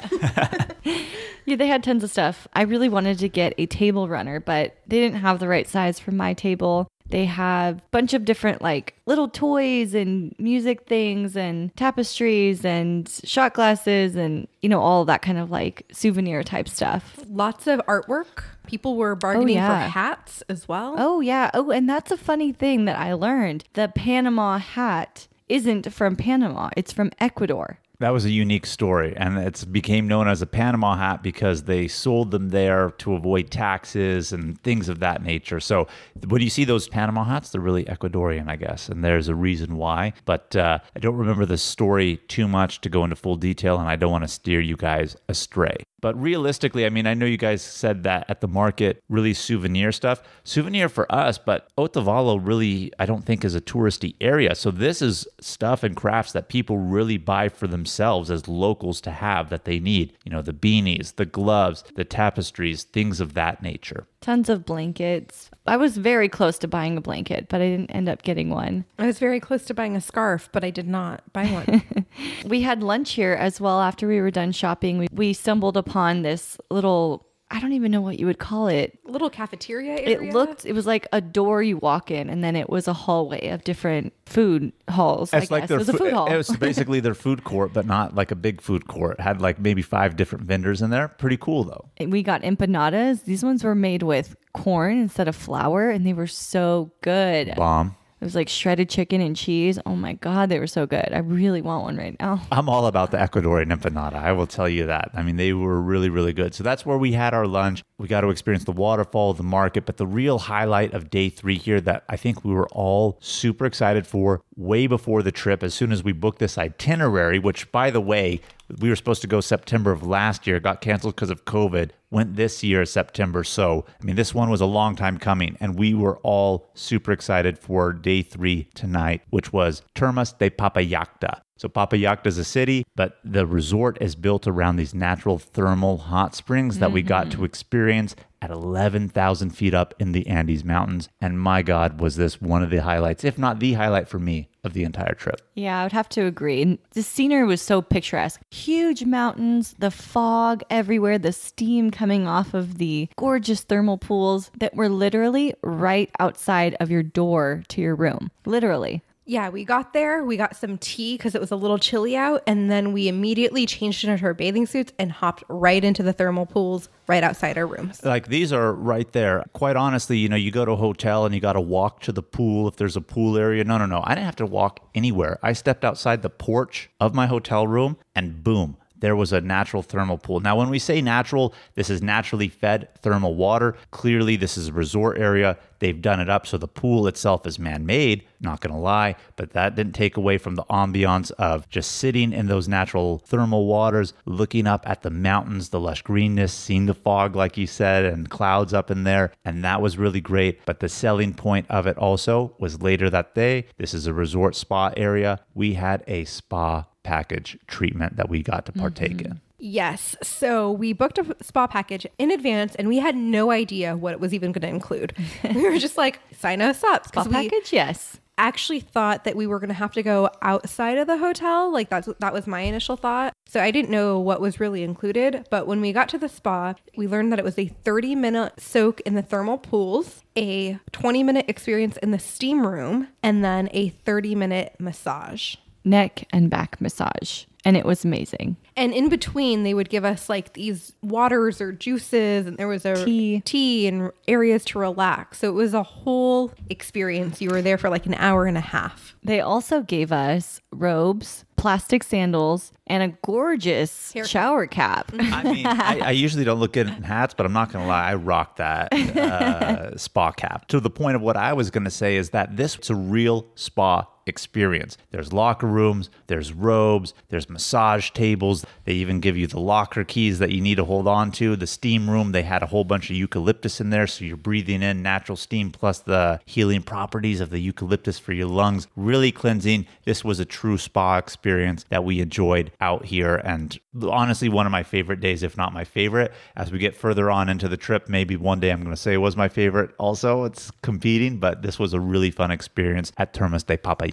S2: Yeah, they had tons of stuff. I really wanted to get a table runner, but they didn't have the right size for my table. They have a bunch of different like little toys and music things and tapestries and shot glasses and, you know, all that kind of like souvenir type stuff.
S1: Lots of artwork. People were bargaining for hats as well.
S2: Oh, yeah. Oh, and that's a funny thing that I learned. The Panama hat isn't from Panama. It's from Ecuador.
S3: That was a unique story, and it became known as a Panama hat because they sold them there to avoid taxes and things of that nature. So when you see those Panama hats, they're really Ecuadorian, I guess, and there's a reason why. But I don't remember the story too much to go into full detail, and I don't want to steer you guys astray. But realistically, I mean, I know you guys said that at the market, really souvenir stuff. Souvenir for us, but Otavalo really, I don't think is a touristy area. So this is stuff and crafts that people really buy for themselves as locals to have that they need. You know, the beanies, the gloves, the tapestries, things of that nature.
S2: Tons of blankets. I was very close to buying a blanket, but I didn't end up getting one.
S1: I was very close to buying a scarf, but I did not buy one.
S2: We had lunch here as well after we were done shopping. We stumbled upon this little, I don't even know what you would call it.
S1: Little cafeteria area?
S2: It was like a door you walk in, and then it was a hallway of different food halls.
S3: It's like
S2: it was a food hall.
S3: It was basically their food court, but not like a big food court. It had like maybe 5 different vendors in there. Pretty cool though.
S2: And we got empanadas. These ones were made with corn instead of flour, and they were so good.
S3: Bomb.
S2: It was like shredded chicken and cheese. Oh my God, they were so good. I really want one right now.
S3: I'm all about the Ecuadorian empanada. I will tell you that. I mean, they were really, really good. So that's where we had our lunch. We got to experience the waterfall, the market, but the real highlight of day 3 here that I think we were all super excited for way before the trip, as soon as we booked this itinerary, which, by the way, we were supposed to go September of last year, got canceled because of COVID, went this year September. So, I mean, this one was a long time coming, and we were all super excited for day 3 tonight, which was Termas de Papallacta. So Papallacta is a city, but the resort is built around these natural thermal hot springs that we got to experience at 11,000 feet up in the Andes Mountains. And my God, was this one of the highlights, if not the highlight for me, of the entire trip.
S2: Yeah, I would have to agree. And the scenery was so picturesque. Huge mountains, the fog everywhere, the steam coming off of the gorgeous thermal pools that were literally right outside of your door to your room. Literally.
S1: Yeah, we got there, we got some tea because it was a little chilly out, and then we immediately changed into our bathing suits and hopped right into the thermal pools right outside our rooms.
S3: Like these are right there. Quite honestly, you go to a hotel and you got to walk to the pool if there's a pool area. No. I didn't have to walk anywhere. I stepped outside the porch of my hotel room and boom, there was a natural thermal pool. Now, when we say natural, this is naturally fed thermal water. Clearly, this is a resort area. They've done it up so the pool itself is man-made, not going to lie, but that didn't take away from the ambiance of just sitting in those natural thermal waters, looking up at the mountains, the lush greenness, seeing the fog, like you said, and clouds up in there. And that was really great. But the selling point of it also was later that day. This is a resort spa area. We had a spa package treatment that we got to partake in.
S1: Yes. So we booked a spa package in advance and we had no idea what it was even going to include. We were just like, sign us up.
S2: Spa package? Yes.
S1: Actually thought that we were going to have to go outside of the hotel. Like that was my initial thought. So I didn't know what was really included. But when we got to the spa, we learned that it was a 30-minute soak in the thermal pools, a 20-minute experience in the steam room, and then a 30-minute massage.
S2: Neck and back massage. And it was amazing.
S1: And in between, they would give us like these waters or juices, and there was a tea and areas to relax. So it was a whole experience. You were there for like an hour and a half.
S2: They also gave us robes, plastic sandals, and a gorgeous shower cap.
S3: I mean, I usually don't look good in hats, but I'm not going to lie. I rocked that spa cap. To the point of what I was going to say is that this is a real spa experience. There's locker rooms, there's robes, there's massage tables. They even give you the locker keys that you need to hold on to. The steam room, they had a whole bunch of eucalyptus in there, so you're breathing in natural steam plus the healing properties of the eucalyptus for your lungs. Really cleansing. This was a true spa experience that we enjoyed out here, and honestly one of my favorite days, if not my favorite. As we get further on into the trip, maybe one day I'm going to say it was my favorite also. It's competing, but this was a really fun experience at Termas de Papallacta.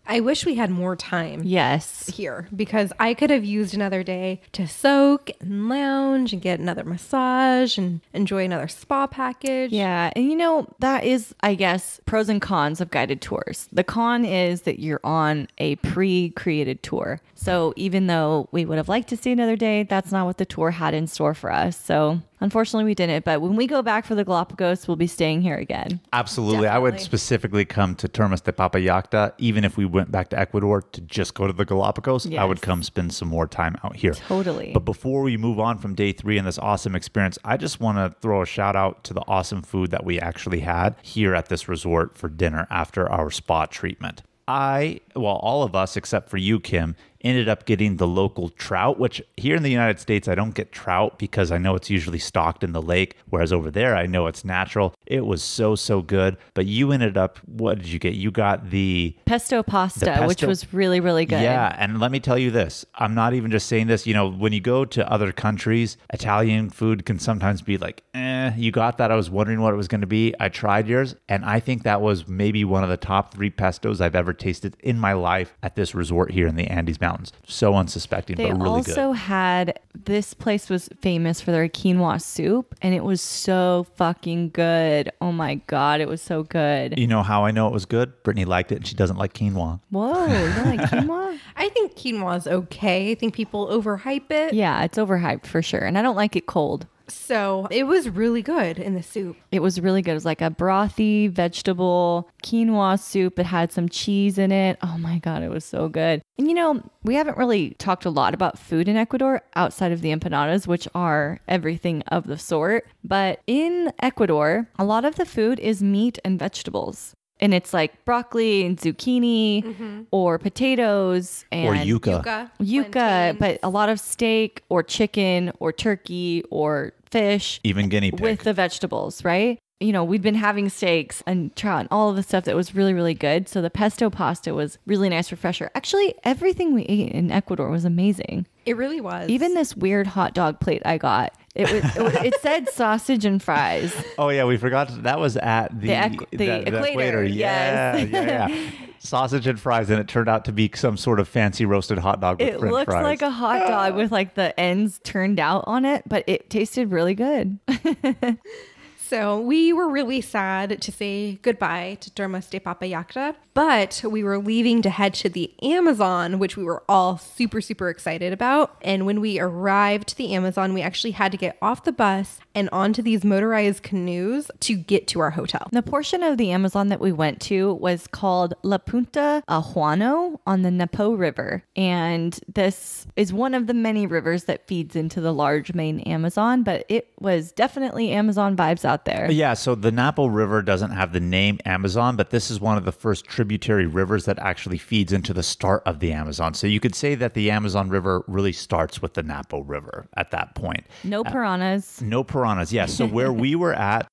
S1: I wish we had more time.
S2: Yes.
S1: Here, because I could have used another day to soak and lounge and get another massage and enjoy another spa package.
S2: Yeah. And that is, I guess, pros and cons of guided tours. The con is that you're on a pre-created tour. So even though we would have liked to see another day, that's not what the tour had in store for us. So unfortunately, we didn't. But when we go back for the Galapagos, we'll be staying here again.
S3: Absolutely. Definitely. I would specifically come to Termas de Papallacta, even if we went back to Ecuador to just go to the Galapagos. Yes. I would come spend some more time out here.
S2: Totally.
S3: But before we move on from day 3 and this awesome experience, I just want to throw a shout out to the awesome food that we actually had here at this resort for dinner after our spa treatment. All of us, except for you, Kim, ended up getting the local trout, which here in the United States, I don't get trout because I know it's usually stocked in the lake, whereas over there, I know it's natural. It was so good. But you ended up, what did you get? You got the
S2: pesto pasta, which was really, really good.
S3: Yeah. And let me tell you this, I'm not even just saying this, when you go to other countries, Italian food can sometimes be like, you got that. I was wondering what it was going to be. I tried yours, and I think that was maybe one of the top 3 pestos I've ever tasted in my life at this resort here in the Andes Mountains. So unsuspecting, but really good.
S2: They also had, this place was famous for their quinoa soup, and it was so fucking good. Oh my God, it was so good.
S3: You know how I know it was good? Brittany liked it, and she doesn't like quinoa.
S2: Whoa, you don't like quinoa?
S1: I think quinoa is okay. I think people overhype it.
S2: Yeah, it's overhyped for sure, and I don't like it cold.
S1: So it was really good in the soup.
S2: It was really good. It was like a brothy vegetable quinoa soup. It had some cheese in it. Oh my God, it was so good. And we haven't really talked a lot about food in Ecuador outside of the empanadas, which are everything of the sort. But in Ecuador, a lot of the food is meat and vegetables. And it's like broccoli and zucchini or potatoes and
S3: or yuca,
S2: but a lot of steak or chicken or turkey or fish.
S3: Even guinea pig.
S2: With the vegetables, right? we'd been having steaks and trout and all of the stuff that was really, really good. So the pesto pasta was really nice refresher. Actually, everything we ate in Ecuador was amazing.
S1: It really was.
S2: Even this weird hot dog plate I got. It said sausage and fries.
S3: Oh yeah, we forgot that was at the Equator.
S2: Yes.
S3: Yeah. Sausage and fries, and it turned out to be some sort of fancy roasted hot dog with
S2: It
S3: French
S2: looks
S3: fries.
S2: like a hot dog with like the ends turned out on it, but it tasted really good.
S1: So we were really sad to say goodbye to Termas de Papallacta, but we were leaving to head to the Amazon, which we were all super, super excited about. And when we arrived to the Amazon, we actually had to get off the bus and onto these motorized canoes to get to our hotel.
S2: The portion of the Amazon that we went to was called La Punta Juano on the Napo River. And this is one of the many rivers that feeds into the large main Amazon, but it was definitely Amazon vibes out there.
S3: Yeah, so the Napo River doesn't have the name Amazon, but this is one of the first tributary rivers that actually feeds into the start of the Amazon. So you could say that the Amazon River really starts with the Napo River at that point.
S2: No piranhas.
S3: No piranhas, yes. So where we were at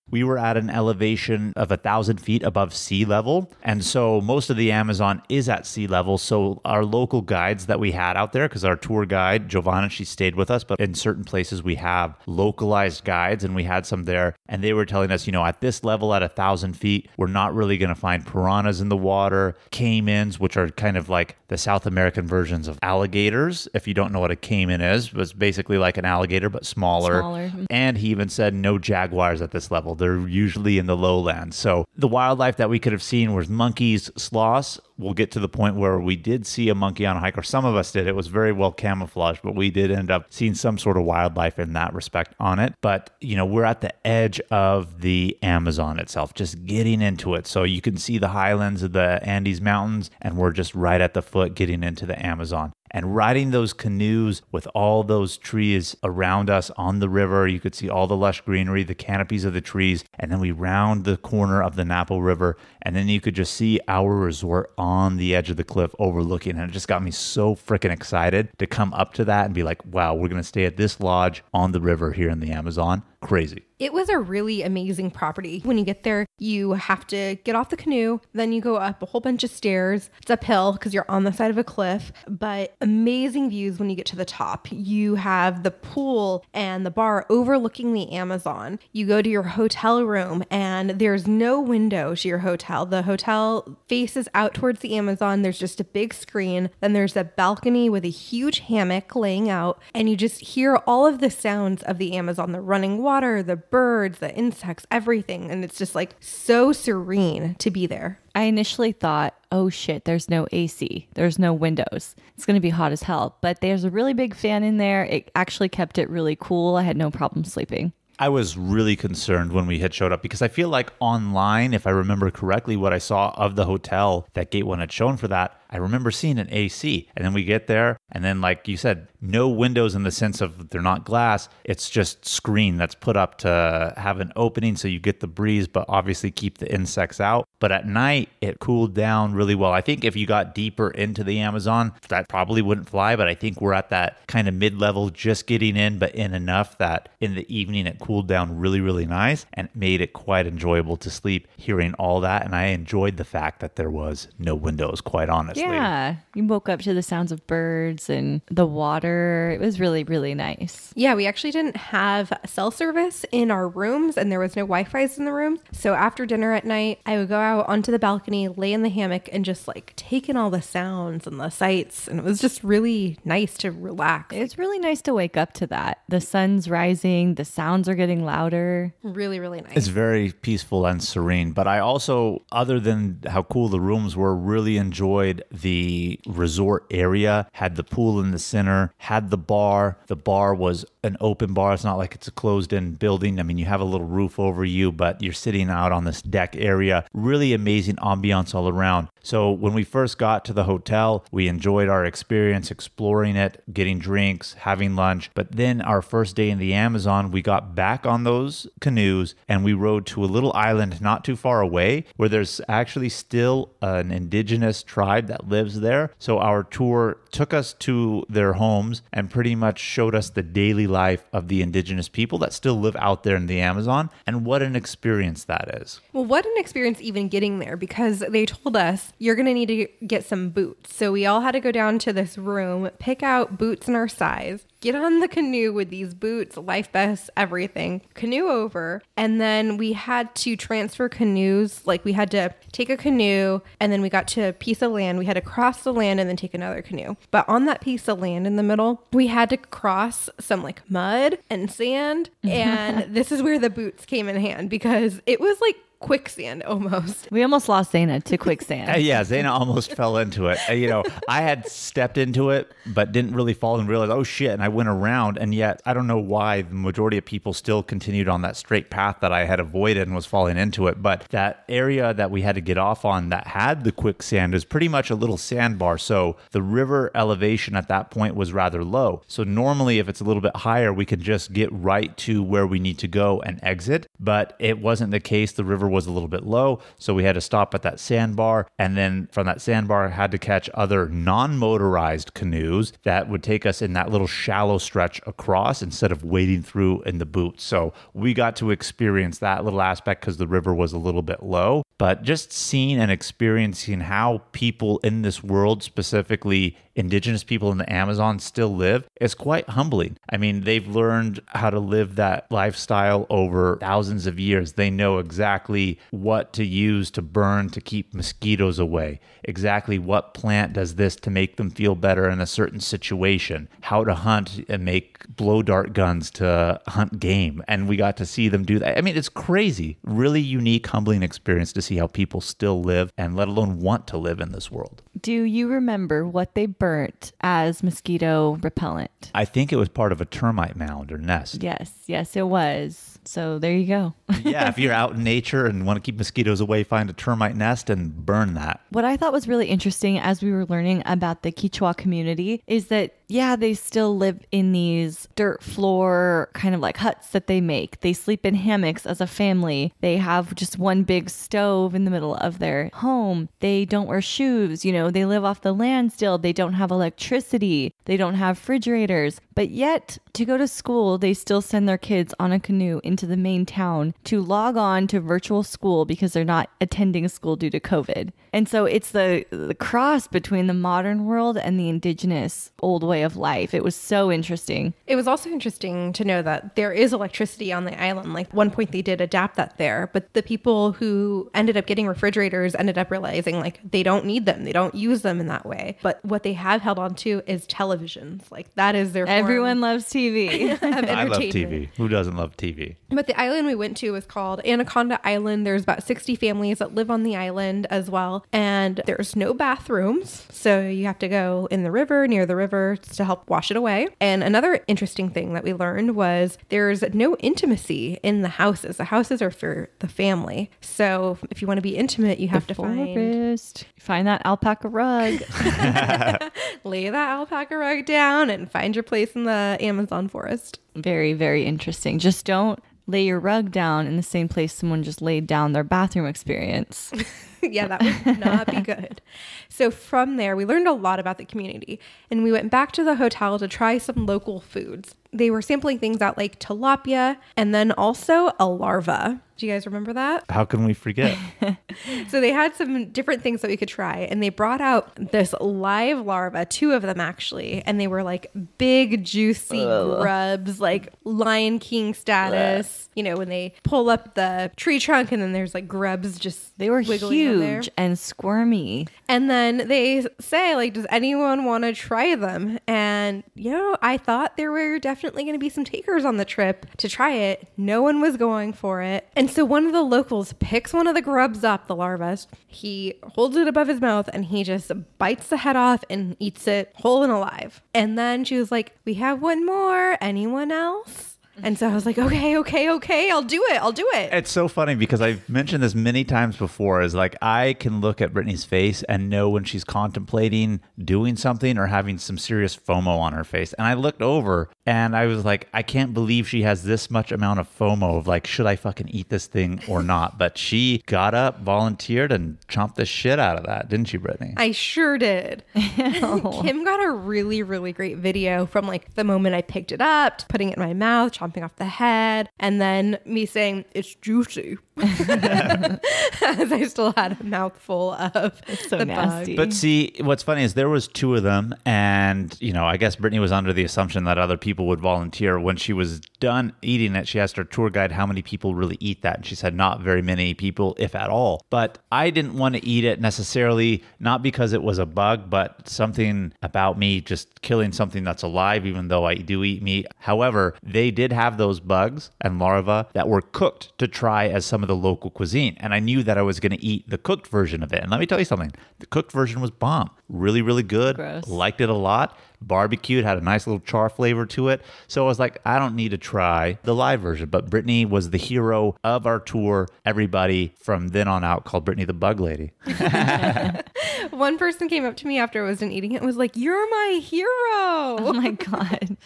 S3: an elevation of 1,000 feet above sea level. And so most of the Amazon is at sea level. So our local guides that we had out there, because our tour guide, Giovanna, she stayed with us, but in certain places we have localized guides, and we had some there. And they were telling us, at this level at 1,000 feet, we're not really going to find piranhas in the water, caimans, which are kind of like the South American versions of alligators. If you don't know what a caiman is, it's basically like an alligator, but smaller. And he even said no jaguars at this level. They're usually in the lowlands. So the wildlife that we could have seen was monkeys, sloths. We'll get to the point where we did see a monkey on a hike, or some of us did. It was very well camouflaged, but we did end up seeing some sort of wildlife in that respect on it. But, we're at the edge of the Amazon itself, just getting into it. So you can see the highlands of the Andes Mountains, and we're just right at the foot getting into the Amazon. And riding those canoes with all those trees around us on the river, you could see all the lush greenery, the canopies of the trees, and then we round the corner of the Napo River, and then you could just see our resort on the edge of the cliff overlooking. And it just got me so freaking excited to come up to that and be like, wow, we're going to stay at this lodge on the river here in the Amazon. Crazy.
S1: It was a really amazing property. When you get there, you have to get off the canoe, then you go up a whole bunch of stairs. It's uphill because you're on the side of a cliff, but amazing views when you get to the top. You have the pool and the bar overlooking the Amazon. You go to your hotel room and there's no window to your hotel. The hotel faces out towards the Amazon. There's just a big screen. Then there's a balcony with a huge hammock laying out, and you just hear all of the sounds of the Amazon, the running water, the birds, the insects, everything. And it's just like so serene to be there.
S2: I initially thought, oh shit, there's no AC. There's no windows. It's going to be hot as hell. But there's a really big fan in there. It actually kept it really cool. I had no problem sleeping.
S3: I was really concerned when we had showed up, because I feel like online, if I remember correctly, what I saw of the hotel that Gate 1 had shown for that, I remember seeing an AC. And then we get there, and then like you said, no windows in the sense of they're not glass. It's just screen that's put up to have an opening so you get the breeze, but obviously keep the insects out. But at night, it cooled down really well. I think if you got deeper into the Amazon, that probably wouldn't fly, but I think we're at that kind of mid-level, just getting in, but in enough that in the evening it cooled down really, really nice and made it quite enjoyable to sleep hearing all that. And I enjoyed the fact that there was no windows, quite honestly.
S2: Yeah, you woke up to the sounds of birds and the water. It was really, really nice.
S1: Yeah, we actually didn't have cell service in our rooms, and there was no Wi-Fi's in the rooms. So after dinner at night, I would go out onto the balcony, lay in the hammock, and just like take in all the sounds and the sights. And it was just really nice to relax.
S2: It's really nice to wake up to that. The sun's rising, the sounds are getting louder.
S1: Really, really nice.
S3: It's very peaceful and serene. But I also, other than how cool the rooms were, really enjoyed the resort area. Had the pool in the center, had the bar. The bar was an open bar. It's not like it's a closed-in building. I mean, you have a little roof over you, but you're sitting out on this deck area. Really amazing ambiance all around. So when we first got to the hotel, we enjoyed our experience exploring it, getting drinks, having lunch. But then our first day in the Amazon, we got back on those canoes and we rode to a little island not too far away where there's actually still an indigenous tribe that lives there. So our tour took us to their homes and pretty much showed us the daily life of the indigenous people that still live out there in the Amazon, and what an experience that is.
S1: Well, what an experience even getting there, because they told us you're going to need to get some boots. So we all had to go down to this room, pick out boots in our size, get on the canoe with these boots, life vests, everything, canoe over, and then we had to transfer canoes. Like we had to take a canoe and then we got to a piece of land. We had to cross the land and then take another canoe. But on that piece of land in the middle, we had to cross some like mud and sand. And this is where the boots came in hand, because it was like quicksand almost.
S2: We almost lost Zaina to quicksand.
S3: Yeah, Zaina almost fell into it. I had stepped into it, but didn't really fall and realize, oh shit, and I went around, and yet I don't know why the majority of people still continued on that straight path that I had avoided and was falling into it. But that area that we had to get off on that had the quicksand is pretty much a little sandbar. So the river elevation at that point was rather low. So normally if it's a little bit higher, we could just get right to where we need to go and exit. But it wasn't the case. The river was a little bit low, so we had to stop at that sandbar, and then from that sandbar had to catch other non-motorized canoes that would take us in that little shallow stretch across instead of wading through in the boots. So we got to experience that little aspect because the river was a little bit low. But just seeing and experiencing how people in this world, specifically indigenous people in the Amazon, still live is quite humbling. I mean, they've learned how to live that lifestyle over thousands of years. They know exactly what to use to burn to keep mosquitoes away, exactly what plant does this to make them feel better in a certain situation, how to hunt and make blow dart guns to hunt game. And we got to see them do that. I mean, it's crazy. Really unique, humbling experience to see how people still live and let alone want to live in this world.
S2: Do you remember what they burnt as mosquito repellent?
S3: I think it was part of a termite mound or nest.
S2: Yes, it was. So there you go.
S3: Yeah, if you're out in nature and want to keep mosquitoes away, find a termite nest and burn that.
S2: What I thought was really interesting as we were learning about the Quechua community is that, yeah, they still live in these dirt floor kind of like huts that they make. They sleep in hammocks as a family. They have just one big stove in the middle of their home. They don't wear shoes. They live off the land still. They don't have electricity. They don't have refrigerators. But yet, to go to school, they still send their kids on a canoe into the main town to log on to virtual school because they're not attending school due to COVID. And so it's the cross between the modern world and the indigenous old way of life. It was so interesting.
S1: It was also interesting to know that there is electricity on the island. Like one point they did adapt that there, but the people who ended up getting refrigerators ended up realizing like they don't need them. They don't use them in that way. But what they have held on to is televisions. Like that is their
S2: Everyone loves TV.
S3: I love TV. Who doesn't love TV?
S1: But the island we went to was called Anaconda Island. There's about 60 families that live on the island as well. And there's no bathrooms. So you have to go in the river, near the river to help wash it away. And another interesting thing that we learned was there's no intimacy in the houses. The houses are for the family. So if you want to be intimate, you have to
S2: find that alpaca rug.
S1: Lay that alpaca rug down and find your place in the Amazon forest.
S2: Very, very interesting. Just don't lay your rug down in the same place someone just laid down their bathroom experience.
S1: Yeah, that would not be good. So from there, we learned a lot about the community, and we went back to the hotel to try some local foods. They were sampling things out like tilapia and then also a larva. Do you guys remember that?
S3: How can we forget?
S1: So they had some different things that we could try, and they brought out this live larva, 2 of them actually, and they were like big, juicy grubs, like Lion King status. When they pull up the tree trunk and then there's like grubs just
S2: they were
S1: huge
S2: and squirmy.
S1: And then they say like, does anyone want to try them? And I thought there were definitely going to be some takers on the trip to try it. No one was going for it. And so one of the locals picks one of the grubs up, the larvas. He holds it above his mouth and he just bites the head off and eats it whole and alive. And then she was like, we have one more. Anyone else? And so I was like, okay, I'll do it.
S3: It's so funny because I've mentioned this many times before is like I can look at Brittany's face and know when she's contemplating doing something or having some serious FOMO on her face. And I looked over and I was like, I can't believe she has this much amount of FOMO of like, should I fucking eat this thing or not? But she got up, volunteered, and chomped the shit out of that, didn't she, Brittany?
S1: I sure did. Kim got a really, really great video from like the moment I picked it up, to putting it in my mouth, chomping off the head, and then me saying, it's juicy. As I still had a mouthful of
S2: so
S1: the
S2: nasty.
S1: bug.
S3: But see, what's funny is there was 2 of them, and I guess Brittany was under the assumption that other people would volunteer. When she was done eating it, she asked her tour guide how many people really eat that, and she said not very many people, if at all. But I didn't want to eat it necessarily, not because it was a bug, but something about me just killing something that's alive, even though I do eat meat. However, they did have those bugs and larvae that were cooked to try as some of the local cuisine. And I knew that I was going to eat the cooked version of it. And let me tell you something. The cooked version was bomb. Really, really good.
S2: Gross.
S3: Liked it a lot. Barbecued, had a nice little char flavor to it. So I was like, I don't need to try the live version. But Brittany was the hero of our tour. Everybody from then on out called Brittany the Bug Lady.
S1: One person came up to me after I was done eating it and was like, you're my hero.
S2: Oh my God.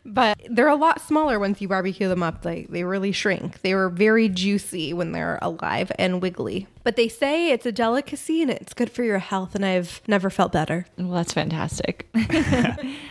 S1: But they're a lot smaller once you barbecue them up. Like they really shrink. They were very juicy when they're alive and wiggly. But they say it's a delicacy and it's good for your health. And I've never felt better.
S2: Well, that's fantastic.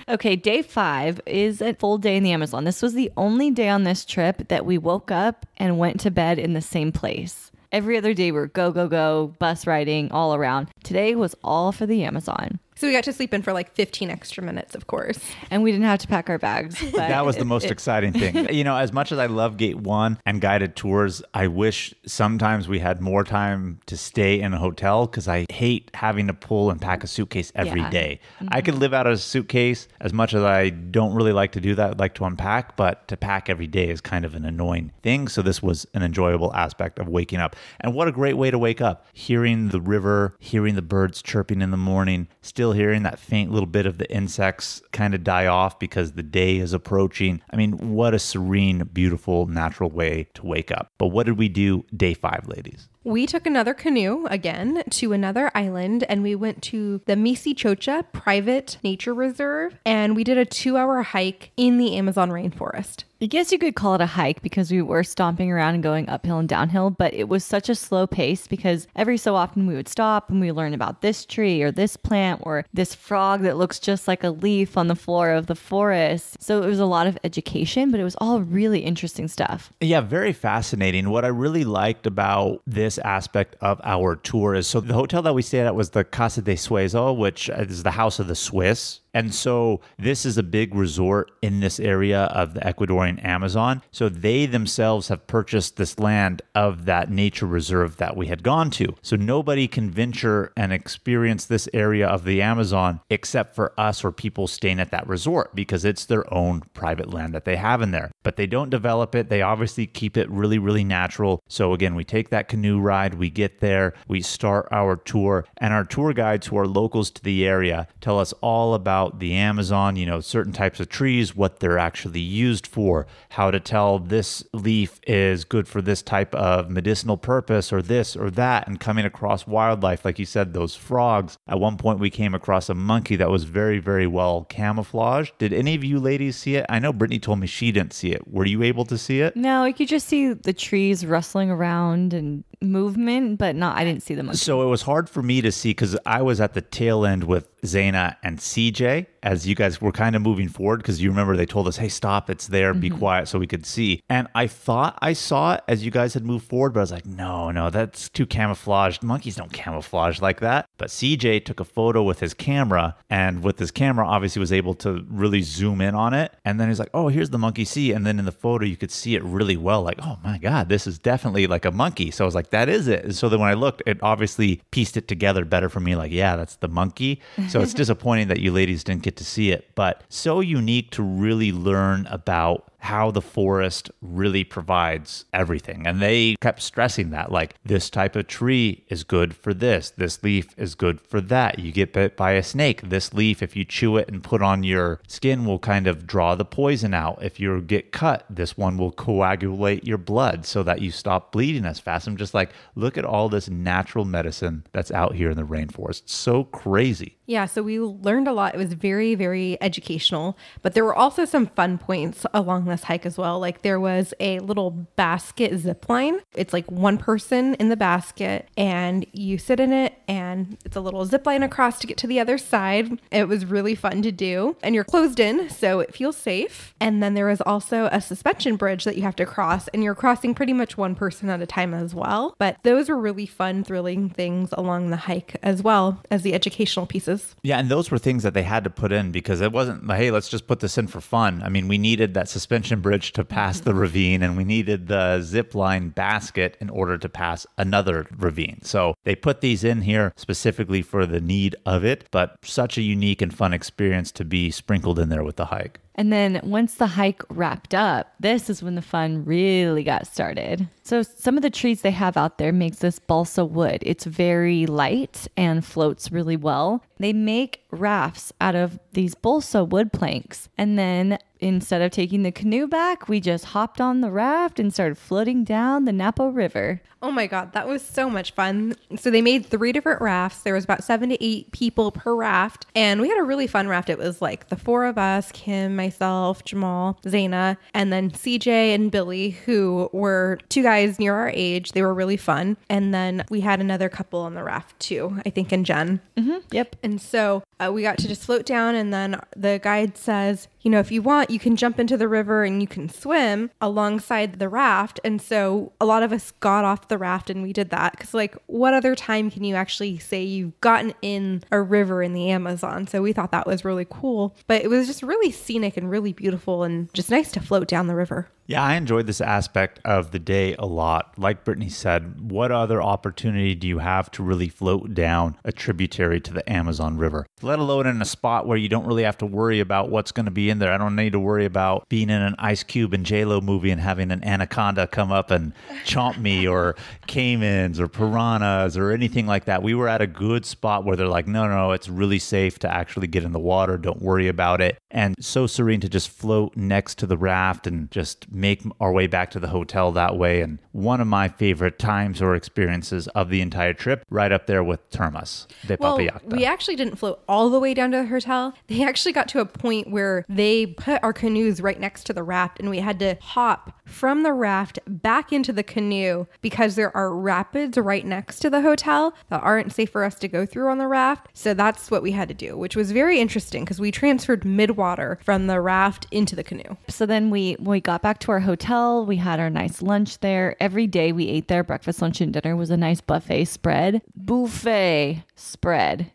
S2: Okay, day 5 is a full day in the Amazon. This was the only day on this trip that we woke up and went to bed in the same place. Every other day we were go, bus riding all around. Today was all for the Amazon.
S1: So we got to sleep in for like 15 extra minutes, of course.
S2: And we didn't have to pack our bags. But
S3: That was the most exciting thing. As much as I love Gate 1 and guided tours, I wish sometimes we had more time to stay in a hotel because I hate having to pull and pack a suitcase every day.
S2: Mm-hmm.
S3: I could live out of a suitcase as much as I don't really like to do that. I'd like to unpack, but to pack every day is kind of an annoying thing. So this was an enjoyable aspect of waking up. And what a great way to wake up. Hearing the river, hearing the birds chirping in the morning, still hearing that faint little bit of the insects kind of die off because the day is approaching. I mean, what a serene, beautiful, natural way to wake up. But what did we do day 5, ladies?
S1: We took another canoe again to another island and we went to the Misichocha Private Nature Reserve and we did a 2-hour hike in the Amazon rainforest.
S2: I guess you could call it a hike because we were stomping around and going uphill and downhill, but it was such a slow pace because every so often we would stop and we learn about this tree or this plant or this frog that looks just like a leaf on the floor of the forest. So it was a lot of education, but it was all really interesting stuff.
S3: Yeah, very fascinating. What I really liked about this aspect of our tour is, so the hotel that we stayed at was the Casa de Suezo, which is the House of the Swiss. And so this is a big resort in this area of the Ecuadorian Amazon. So they themselves have purchased this land of that nature reserve that we had gone to. So nobody can venture and experience this area of the Amazon except for us or people staying at that resort because it's their own private land that they have in there. But they don't develop it. They obviously keep it really, really natural. So again, we take that canoe ride, we get there, we start our tour, and our tour guides who are locals to the area tell us all about the Amazon, certain types of trees, what they're actually used for, how to tell this leaf is good for this type of medicinal purpose or this or that, and coming across wildlife, like you said, those frogs. At one point, we came across a monkey that was very, very well camouflaged. Did any of you ladies see it? I know Brittany told me she didn't see it. Were you able to see it?
S2: No, you could just see the trees rustling around and movement, but I didn't see the monkey.
S3: So it was hard for me to see because I was at the tail end with Zaina and CJ as you guys were kind of moving forward because you remember they told us, hey, stop, it's there, be quiet so we could see. And I thought I saw it as you guys had moved forward, but I was like, no, that's too camouflaged. Monkeys don't camouflage like that. But CJ took a photo with his camera, and with his camera, obviously was able to really zoom in on it. And then he's like, oh, here's the monkey see. And then in the photo, you could see it really well. Like, oh my God, this is definitely like a monkey. So I was like, that is it. And so then when I looked, it obviously pieced it together better for me. Like, yeah, that's the monkey. So it's disappointing that you ladies didn't get to see it, but so unique to really learn about how the forest really provides everything. And they kept stressing that, like, this type of tree is good for this leaf is good for that. You get bit by a snake, this leaf, if you chew it and put on your skin, will kind of draw the poison out. If you get cut, this one will coagulate your blood so that you stop bleeding as fast. I'm just like, look at all this natural medicine that's out here in the rainforest. It's so crazy.
S1: Yeah, so we learned a lot. It was very, very educational, but there were also some fun points along this hike as well. Like there was a little basket zip line. It's like one person in the basket and you sit in it and it's a little zip line across to get to the other side. It was really fun to do and you're closed in, so it feels safe. And then there was also a suspension bridge that you have to cross and you're crossing pretty much one person at a time as well. But those were really fun, thrilling things along the hike as well as the educational pieces.
S3: Yeah, and those were things that they had to put in because it wasn't like, hey, let's just put this in for fun. I mean, we needed that suspension bridge to pass the ravine and we needed the zip line basket in order to pass another ravine. So they put these in here specifically for the need of it, but such a unique and fun experience to be sprinkled in there with the hike.
S2: And then once the hike wrapped up, this is when the fun really got started. So some of the trees they have out there makes this balsa wood. It's very light and floats really well. They make rafts out of these balsa wood planks. And then instead of taking the canoe back, we just hopped on the raft and started floating down the Napo River.
S1: Oh my God, that was so much fun. So they made 3 different rafts. There was about 7 to 8 people per raft. And we had a really fun raft. It was like the 4 of us, Kim, myself, Jamal, Zaina, and then CJ and Billy, who were 2 guys near our age. They were really fun. And then we had another couple on the raft too, I think, and Jen.
S2: Mm-hmm. Yep.
S1: And so we got to just float down. And then the guide says, you know, if you want, you can jump into the river and you can swim alongside the raft. And so a lot of us got off the raft and we did that because, like, what other time can you actually say you've gotten in a river in the Amazon? So we thought that was really cool, but it was just really scenic and really beautiful and just nice to float down the river.
S3: Yeah, I enjoyed this aspect of the day a lot. Like Brittany said, what other opportunity do you have to really float down a tributary to the Amazon River? Let alone in a spot where you don't really have to worry about what's going to be in there. I don't need to worry about being in an Ice Cube and J-Lo movie and having an anaconda come up and chomp me, or caimans or piranhas or anything like that. We were at a good spot where they're like, no, it's really safe to actually get in the water. Don't worry about it. And so serene to just float next to the raft and just make our way back to the hotel that way. And one of my favorite times or experiences of the entire trip, right up there with Termas de Papallacta.
S1: We actually didn't float all the way down to the hotel. They actually got to a point where they put our canoes right next to the raft and we had to hop from the raft back into the canoe because there are rapids right next to the hotel that aren't safe for us to go through on the raft. So that's what we had to do, which was very interesting because we transferred midwater from the raft into the canoe.
S2: So then when we got back to our hotel, we had our nice lunch there. Every day we ate there. Breakfast, lunch, and dinner was a nice buffet spread.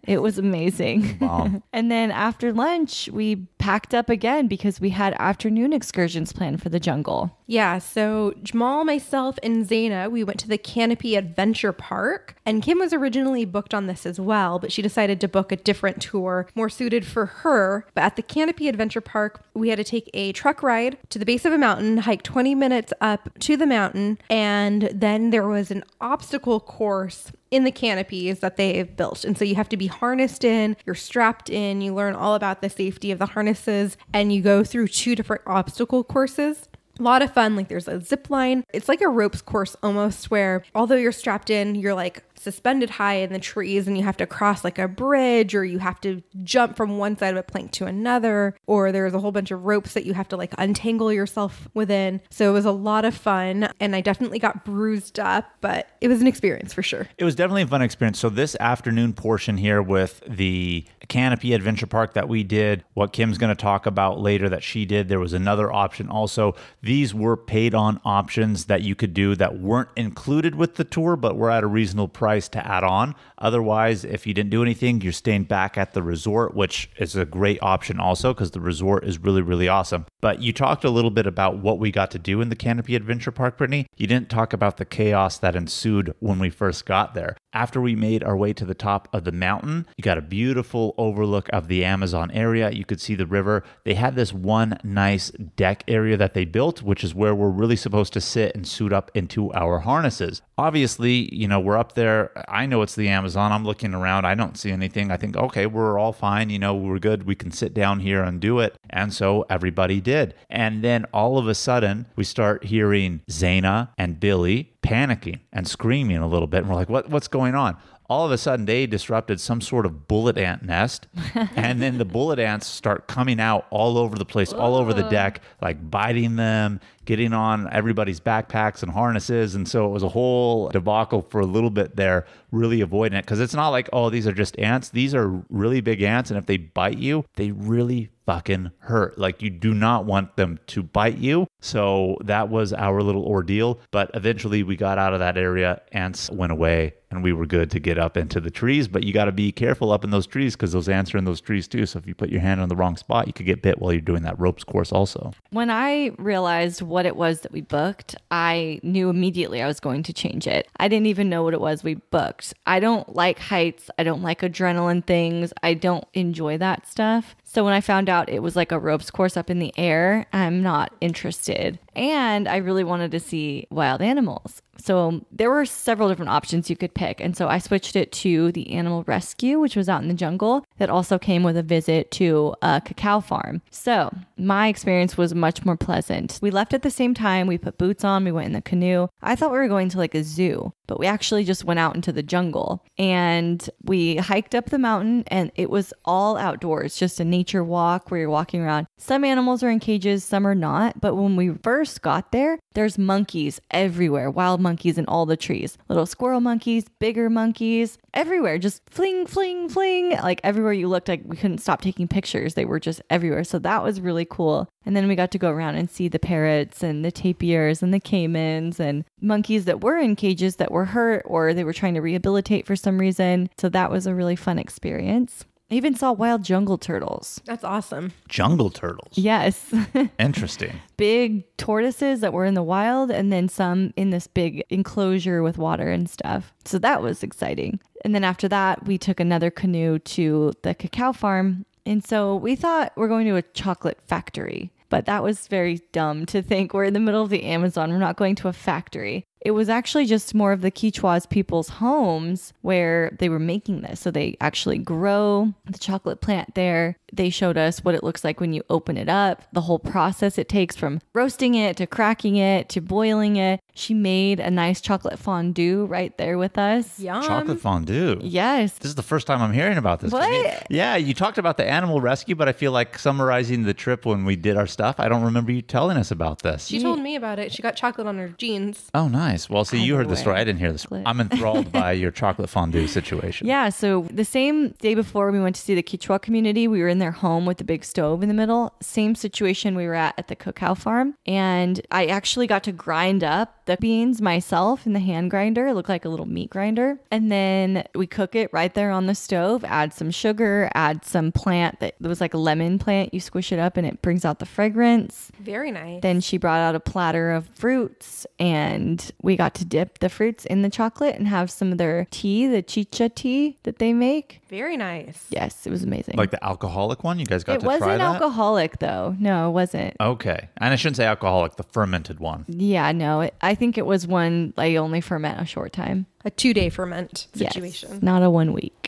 S2: It was amazing.
S3: Wow.
S2: And then after lunch, we packed up again because we had afternoon excursions planned for the jungle.
S1: Yeah, so Jamal, myself, and Zaina, we went to the Canopy Adventure Park. And Kim was originally booked on this as well, but she decided to book a different tour more suited for her. But at the Canopy Adventure Park, we had to take a truck ride to the base of a mountain, hike 20 minutes up to the mountain, and then there was an obstacle course in the canopies that they've built. And so you have to be harnessed in, you're strapped in, you learn all about the safety of the harnesses, and you go through 2 different obstacle courses. A lot of fun. Like there's a zip line. It's like a ropes course almost, where although you're strapped in, you're like suspended high in the trees and you have to cross like a bridge, or you have to jump from one side of a plank to another, or there's a whole bunch of ropes that you have to like untangle yourself within. So it was a lot of fun and I definitely got bruised up, but it was an experience for sure.
S3: It was definitely a fun experience. So this afternoon portion here with the Canopy Adventure Park that we did, what Kim's going to talk about later that she did, there was another option also. These were paid on options that you could do that weren't included with the tour, but were at a reasonable price to add on. Otherwise, if you didn't do anything, you're staying back at the resort, which is a great option also because the resort is really, really awesome. But you talked a little bit about what we got to do in the Canopy Adventure Park, Brittany. You didn't talk about the chaos that ensued when we first got there. After we made our way to the top of the mountain, you got a beautiful overlook of the Amazon area. You could see the river. They had this one nice deck area that they built, which is where we're really supposed to sit and suit up into our harnesses. Obviously, we're up there. I know it's the Amazon. I'm looking around. I don't see anything. I think, okay, we're all fine. We're good. We can sit down here and do it. And so everybody did. And then all of a sudden, we start hearing Zaina and Billy panicking and screaming a little bit. And we're like, what's going on? All of a sudden, they disrupted some sort of bullet ant nest. And then the bullet ants start coming out all over the place, all over the deck, like biting them, getting on everybody's backpacks and harnesses. And so it was a whole debacle for a little bit there, really avoiding it. Because it's not like, oh, these are just ants. These are really big ants. And if they bite you, they really fucking hurt. Like, you do not want them to bite you. So that was our little ordeal. But eventually we got out of that area. Ants went away and we were good to get up into the trees. But you got to be careful up in those trees because those ants are in those trees too. So if you put your hand on the wrong spot, you could get bit while you're doing that ropes course also.
S2: When I realized what it was that we booked, I knew immediately I was going to change it. I didn't even know what it was we booked. I don't like heights. I don't like adrenaline things. I don't enjoy that stuff. So when I found out it was like a ropes course up in the air, I'm not interested. And I really wanted to see wild animals. So there were several different options you could pick. And so I switched it to the animal rescue, which was out in the jungle, that also came with a visit to a cacao farm. So my experience was much more pleasant. We left at the same time. We put boots on. We went in the canoe. I thought we were going to like a zoo, but we actually just went out into the jungle and we hiked up the mountain, and it was all outdoors, just a nature walk where you're walking around. Some animals are in cages, some are not. But when we first got there, there's monkeys everywhere, wild monkeys in all the trees, little squirrel monkeys, bigger monkeys, everywhere, just fling, fling, fling. Like everywhere you looked, like we couldn't stop taking pictures. They were just everywhere. So that was really cool. And then we got to go around and see the parrots and the tapirs and the caimans and monkeys that were in cages that were hurt or they were trying to rehabilitate for some reason. So that was a really fun experience. I even saw wild jungle turtles.
S1: That's awesome.
S3: Jungle turtles?
S2: Yes.
S3: Interesting.
S2: Big tortoises that were in the wild, and then some in this big enclosure with water and stuff. So that was exciting. And then after that, we took another canoe to the cacao farm. And so we thought we're going to a chocolate factory. But that was very dumb to think we're in the middle of the Amazon. We're not going to a factory. It was actually just more of the Quichuas people's homes where they were making this. So they actually grow the chocolate plant there. They showed us what it looks like when you open it up, the whole process it takes from roasting it to cracking it to boiling it. She made a nice chocolate fondue right there with us.
S1: Yum.
S3: Chocolate fondue?
S2: Yes.
S3: This is the first time I'm hearing about this.
S2: What?
S3: Yeah, you talked about the animal rescue, but I feel like summarizing the trip when we did our stuff, I don't remember you telling us about this.
S1: She told me about it. She got chocolate on her jeans.
S3: Oh, nice. Well, see, you heard the story. I didn't hear this. I'm enthralled by your chocolate fondue situation.
S2: Yeah. So the same day before we went to see the Quichua community, we were in their home with the big stove in the middle. Same situation we were at the cacao farm. And I actually got to grind up the beans myself in the hand grinder. It looked like a little meat grinder. And then we cook it right there on the stove, add some sugar, add some plant that was like a lemon plant. You squish it up and it brings out the fragrance.
S1: Very nice.
S2: Then she brought out a platter of fruits and we got to dip the fruits in the chocolate and have some of their tea, the chicha tea that they make.
S1: Very nice.
S2: Yes, it was amazing.
S3: Like the alcoholic one? You guys got to try that?
S2: It wasn't alcoholic though. No, it wasn't.
S3: Okay. And I shouldn't say alcoholic, the fermented one.
S2: Yeah, no. I think it was one I only ferment a short time.
S1: A 2-day ferment situation.
S2: Yes, not a 1 week.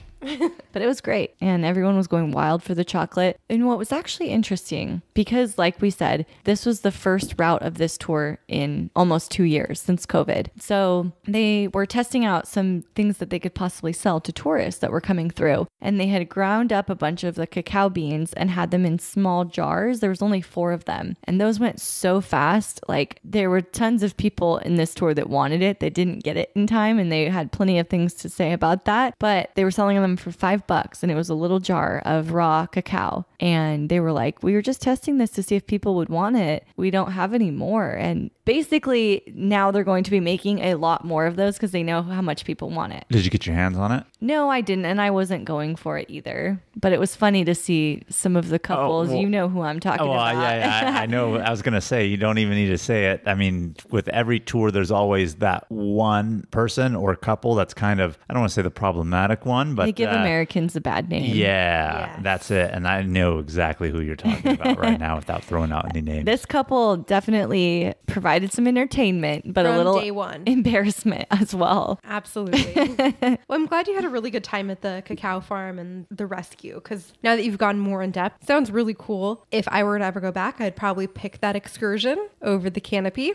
S2: But it was great. And everyone was going wild for the chocolate. And what was actually interesting, because like we said, this was the first route of this tour in almost 2 years since COVID. So they were testing out some things that they could possibly sell to tourists that were coming through. And they had ground up a bunch of the cacao beans and had them in small jars. There was only 4 of them. And those went so fast. Like there were tons of people in this tour that wanted it. They didn't get it in time. And they had plenty of things to say about that. But they were selling them for $5 and it was a little jar of raw cacao. And they were like, we were just testing this to see if people would want it. We don't have any more. And basically now they're going to be making a lot more of those because they know how much people want it.
S3: Did you get your hands on it?
S2: No, I didn't. And I wasn't going for it either. But it was funny to see some of the couples.
S3: well-
S2: you know who I'm talking about.
S3: Yeah, I know. I was going to say, you don't even need to say it. I mean, with every tour, there's always that one person or couple that's kind of, I don't want to say the problematic one, but
S2: They give Americans a bad name.
S3: Yeah,
S1: Yes.
S3: that's it. And I know exactly who you're talking about right now without throwing out any names.
S2: This couple definitely provided some entertainment, but a
S1: From
S2: little
S1: day one.
S2: embarrassment as well.
S1: Absolutely. Well, I'm glad you had a really good time at the cacao farm and the rescue, because now that you've gone more in depth, sounds really cool. If I were to ever go back, I'd probably pick that excursion over the canopy.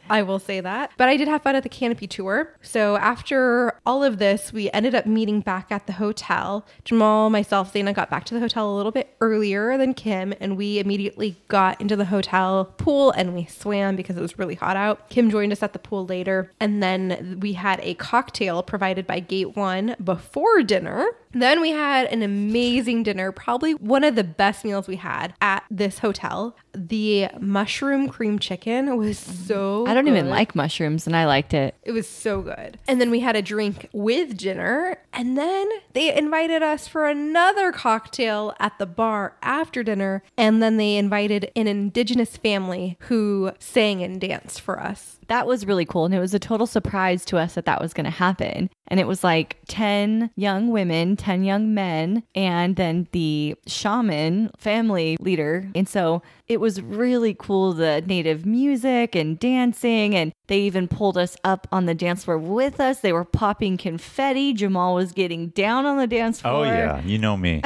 S1: I will say that. But I did have fun at the canopy tour. So after all of this, we ended up meeting back at the hotel. Jamal, myself, Zaina got back to the hotel a little bit earlier than Kim, and we immediately got into the hotel pool and we swam because it was really hot out. Kim joined us at the pool later, and then we had a cocktail provided by Gate 1 before dinner. Then we had an amazing dinner, probably one of the best meals we had at this hotel. The mushroom cream chicken was so
S2: I don't even
S1: good.
S2: like mushrooms, and I liked it.
S1: It was so good. And then we had a drink with dinner. And then they invited us for another cocktail at the bar after dinner. And then they invited an indigenous family who sang and danced for us.
S2: That was really cool. And it was a total surprise to us that that was going to happen. And it was like 10 young women, 10 young men, and then the shaman family leader. And so it was really cool, the native music and dancing. And they even pulled us up on the dance floor with us. They were popping confetti. Jamal was getting down on the dance floor.
S3: Oh, yeah. You know me.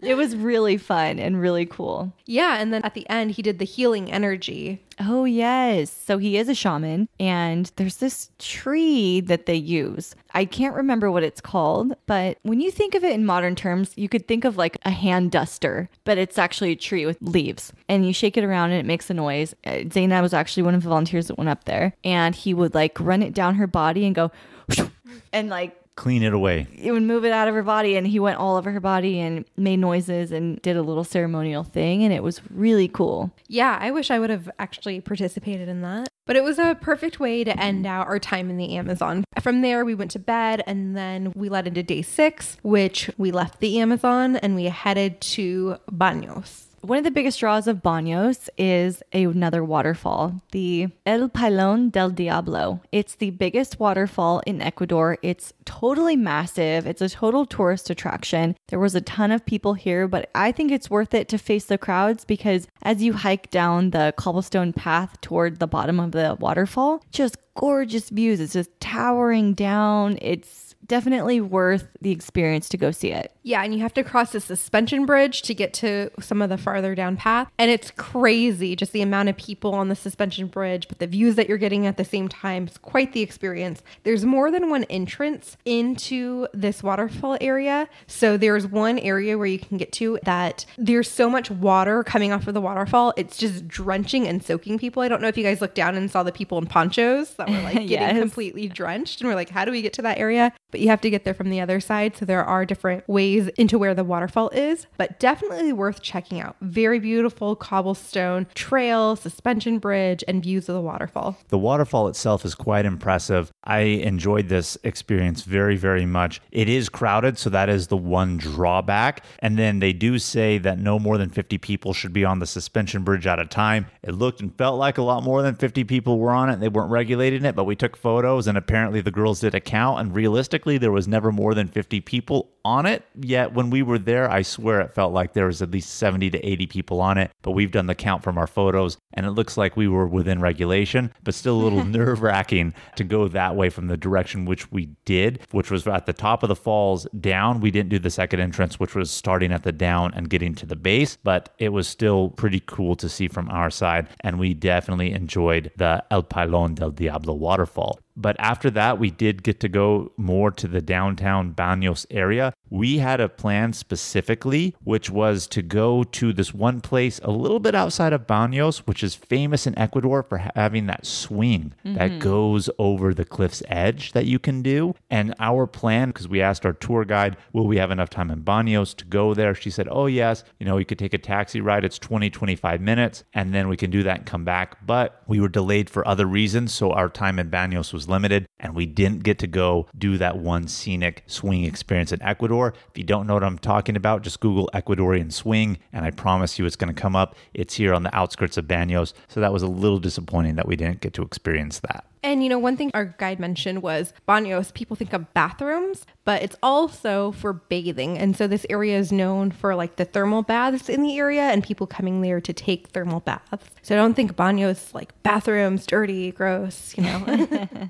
S2: It was really fun and really cool.
S1: Yeah. And then at the end, he did the healing energy.
S2: Oh, yes. So he is a shaman, and there's this tree that they use. I can't remember what it's called, but when you think of it in modern terms, you could think of like a hand duster, but it's actually a tree with leaves, and you shake it around and it makes a noise. Zaina was actually one of the volunteers that went up there, and he would like run it down her body and go, and like,
S3: Clean it away.
S2: it would move it out of her body, and he went all over her body and made noises and did a little ceremonial thing, and it was really cool.
S1: Yeah, I wish I would have actually participated in that. But it was a perfect way to end out our time in the Amazon. From there, we went to bed, and then we led into day 6, which we left the Amazon and we headed to Banos.
S2: One of the biggest draws of Banos is another waterfall, the El Pailon del Diablo. It's the biggest waterfall in Ecuador. It's totally massive. It's a total tourist attraction. There was a ton of people here, but I think it's worth it to face the crowds because as you hike down the cobblestone path toward the bottom of the waterfall, just gorgeous views. It's just towering down. It's definitely worth the experience to go see it.
S1: Yeah, and you have to cross a suspension bridge to get to some of the farther down path. And it's crazy, just the amount of people on the suspension bridge, but the views that you're getting at the same time. It's quite the experience. There's more than one entrance into this waterfall area. So there's one area where you can get to that there's so much water coming off of the waterfall. It's just drenching and soaking people. I don't know if you guys looked down and saw the people in ponchos that were like getting
S2: Yes.
S1: completely drenched. And we're like, how do we get to that area? But you have to get there from the other side. So there are different ways into where the waterfall is, but definitely worth checking out. Very beautiful cobblestone trail, suspension bridge, and views of the waterfall.
S3: The waterfall itself is quite impressive. I enjoyed this experience very, very much. It is crowded, so that is the one drawback. And then they do say that no more than 50 people should be on the suspension bridge at a time. It looked and felt like a lot more than 50 people were on it. They weren't regulating it, but we took photos, and apparently the girls did a count, and realistically, there was never more than 50 people on it. Yet when we were there, I swear it felt like there was at least 70 to 80 people on it, but we've done the count from our photos and it looks like we were within regulation, but still a little nerve-wracking to go that way from the direction which we did, which was at the top of the falls down. We didn't do the second entrance, which was starting at the down and getting to the base, but it was still pretty cool to see from our side, and we definitely enjoyed the El Pailon del Diablo waterfall. But after that, we did get to go more to the downtown Banos area, We had a plan specifically, which was to go to this one place a little bit outside of Banos, which is famous in Ecuador for having that swing that goes over the cliff's edge that you can do. And our plan, because we asked our tour guide, will we have enough time in Banos to go there? She said, oh yes, you could take a taxi ride. It's 25 minutes, and then we can do that and come back. But we were delayed for other reasons, so our time in Banos was limited, and we didn't get to go do that one scenic swing experience in Ecuador. If you don't know what I'm talking about, just Google Ecuadorian swing, and I promise you it's going to come up. It's here on the outskirts of Banos, so that was a little disappointing that we didn't get to experience that.
S1: And, one thing our guide mentioned was Banos, people think of bathrooms, but it's also for bathing. And so this area is known for like the thermal baths in the area and people coming there to take thermal baths. So I don't think Banos like bathrooms, dirty, gross,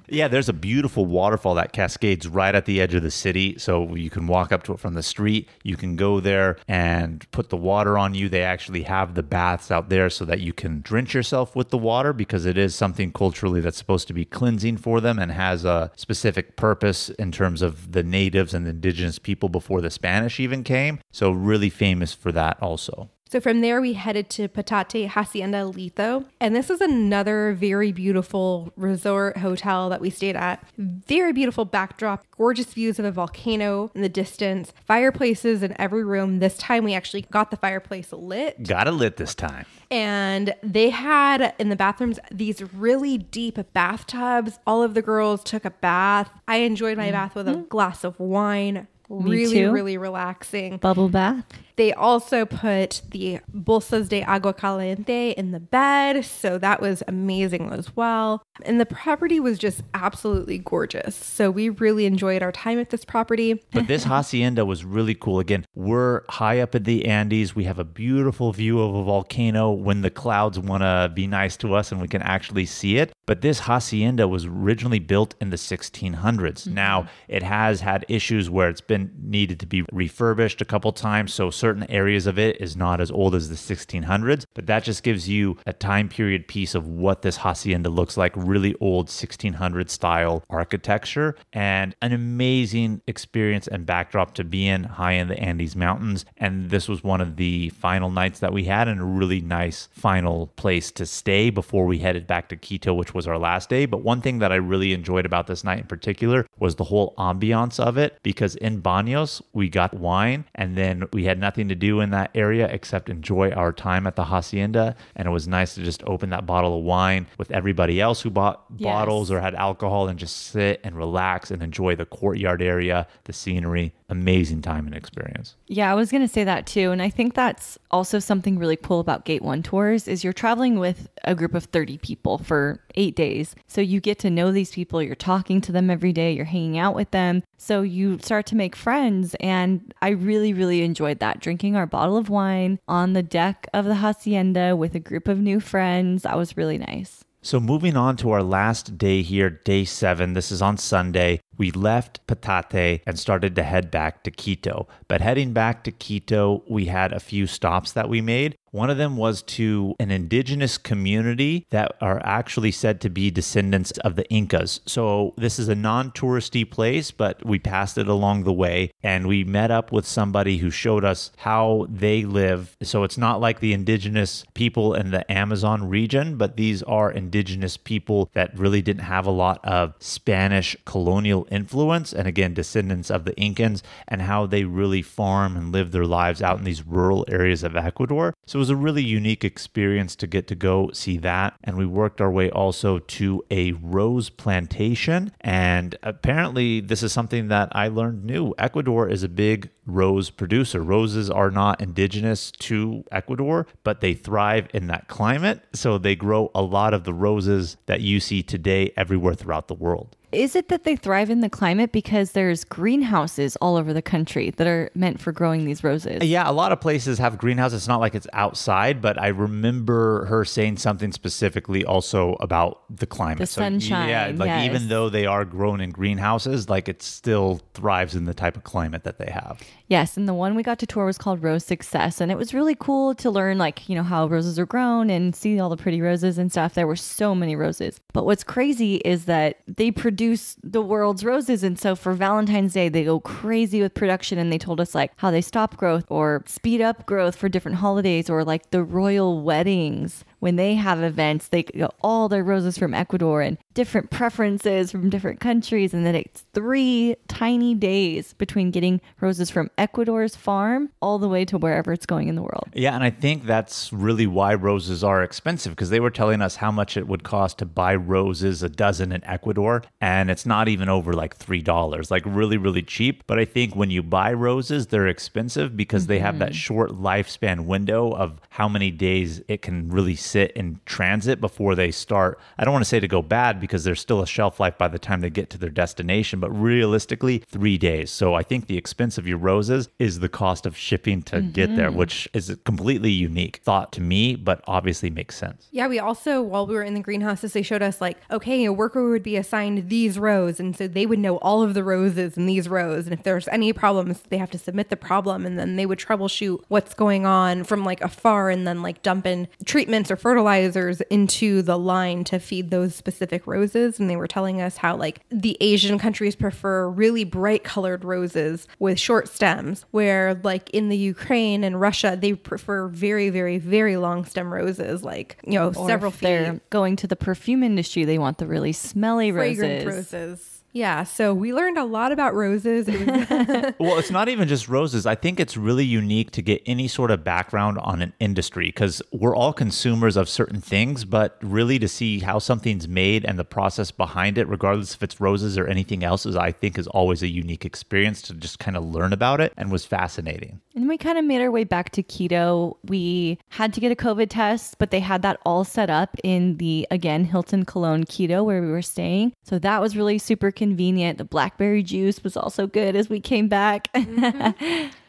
S3: Yeah, there's a beautiful waterfall that cascades right at the edge of the city. So you can walk up to it from the street. You can go there and put the water on you. They actually have the baths out there so that you can drench yourself with the water, because it is something culturally that's supposed to be cleansing for them and has a specific purpose in terms of the natives and the indigenous people before the Spanish even came. So really famous for that also.
S1: So from there, we headed to Patate Hacienda Lito. And this is another very beautiful resort hotel that we stayed at. Very beautiful backdrop, gorgeous views of a volcano in the distance, fireplaces in every room. This time we actually got the fireplace lit.
S3: Got it lit this time.
S1: And they had in the bathrooms these really deep bathtubs. All of the girls took a bath. I enjoyed my bath with a glass of wine. Really relaxing.
S2: Bubble bath.
S1: They also put the bolsas de agua caliente in the bed, so that was amazing as well. And the property was just absolutely gorgeous. So we really enjoyed our time at this property.
S3: But this hacienda was really cool. Again, we're high up in the Andes. We have a beautiful view of a volcano when the clouds want to be nice to us and we can actually see it. But this hacienda was originally built in the 1600s. Now, it has had issues where it's been needed to be refurbished a couple times. So certain areas of it is not as old as the 1600s, but that just gives you a time period piece of what this hacienda looks like. Really old 1600 style architecture, and an amazing experience and backdrop to be in high in the Andes Mountains. And this was one of the final nights that we had, and a really nice final place to stay before we headed back to Quito, which was our last day. But one thing that I really enjoyed about this night in particular was the whole ambiance of it, because in Banos we got wine, and then we had nothing to do in that area except enjoy our time at the hacienda. And it was nice to just open that bottle of wine with everybody else who bought bottles or had alcohol, and just sit and relax and enjoy the courtyard area, the scenery. Amazing time and experience.
S2: Yeah, I was going to say that too. And I think that's also something really cool about Gate 1 tours is you're traveling with a group of 30 people for 8 days. So you get to know these people. You're talking to them every day. You're hanging out with them. So you start to make friends. And I really, really enjoyed that. Drinking our bottle of wine on the deck of the hacienda with a group of new friends. That was really nice.
S3: So moving on to our last day here, day 7. This is on Sunday. We left Patate and started to head back to Quito. But heading back to Quito, we had a few stops that we made. One of them was to an indigenous community that are actually said to be descendants of the Incas. So this is a non-touristy place, but we passed it along the way, and we met up with somebody who showed us how they live. So it's not like the indigenous people in the Amazon region, but these are indigenous people that really didn't have a lot of Spanish colonial influence, and again, descendants of the Incans, and how they really farm and live their lives out in these rural areas of Ecuador. So it was a really unique experience to get to go see that. And we worked our way also to a rose plantation. And apparently this is something that I learned new. Ecuador is a big rose producer. Roses are not indigenous to Ecuador, but they thrive in that climate. So they grow a lot of the roses that you see today everywhere throughout the world.
S2: Is it that they thrive in the climate because there's greenhouses all over the country that are meant for growing these roses?
S3: Yeah, a lot of places have greenhouses. It's not like it's outside, but I remember her saying something specifically also about the climate.
S2: The sunshine.
S3: Yeah, like
S2: yes.
S3: Even though they are grown in greenhouses, like it still thrives in the type of climate that they have.
S2: Yes, and the one we got to tour was called Rose Success, and it was really cool to learn how roses are grown and see all the pretty roses and stuff. There were so many roses. But what's crazy is that they produce the world's roses, and so for Valentine's Day, they go crazy with production, and they told us how they stop growth or speed up growth for different holidays, or the royal weddings. When they have events, they get all their roses from Ecuador and different preferences from different countries. And then it's 3 tiny days between getting roses from Ecuador's farm all the way to wherever it's going in the world.
S3: Yeah, and I think that's really why roses are expensive, because they were telling us how much it would cost to buy roses a dozen in Ecuador, and it's not even over $3, really, really cheap. But I think when you buy roses, they're expensive because they have that short lifespan window of how many days it can really sit in transit before they start. I don't want to say to go bad, because there's still a shelf life by the time they get to their destination, but realistically 3 days. So I think the expense of your roses is the cost of shipping to get there, which is a completely unique thought to me, but obviously makes sense.
S1: Yeah, we also, while we were in the greenhouses, they showed us okay, a worker would be assigned these rows, and so they would know all of the roses in these rows, and if there's any problems, they have to submit the problem, and then they would troubleshoot what's going on from afar, and then dump in treatments or fertilizers into the line to feed those specific roses. And they were telling us how the Asian countries prefer really bright colored roses with short stems, where in the Ukraine and Russia, they prefer very, very, very long stem roses,
S2: Or
S1: several
S2: if they're
S1: feet.
S2: going to the perfume industry, they want the really smelly
S1: Fragrant roses. Yeah, so we learned a lot about roses.
S3: Well, it's not even just roses. I think it's really unique to get any sort of background on an industry, because we're all consumers of certain things, but really to see how something's made and the process behind it, regardless if it's roses or anything else, I think is always a unique experience to just kind of learn about it, and was fascinating.
S2: And we kind of made our way back to Quito. We had to get a COVID test, but they had that all set up in the, again, Hilton Cologne Quito, where we were staying. So that was really super convenient. The blackberry juice was also good as we came back.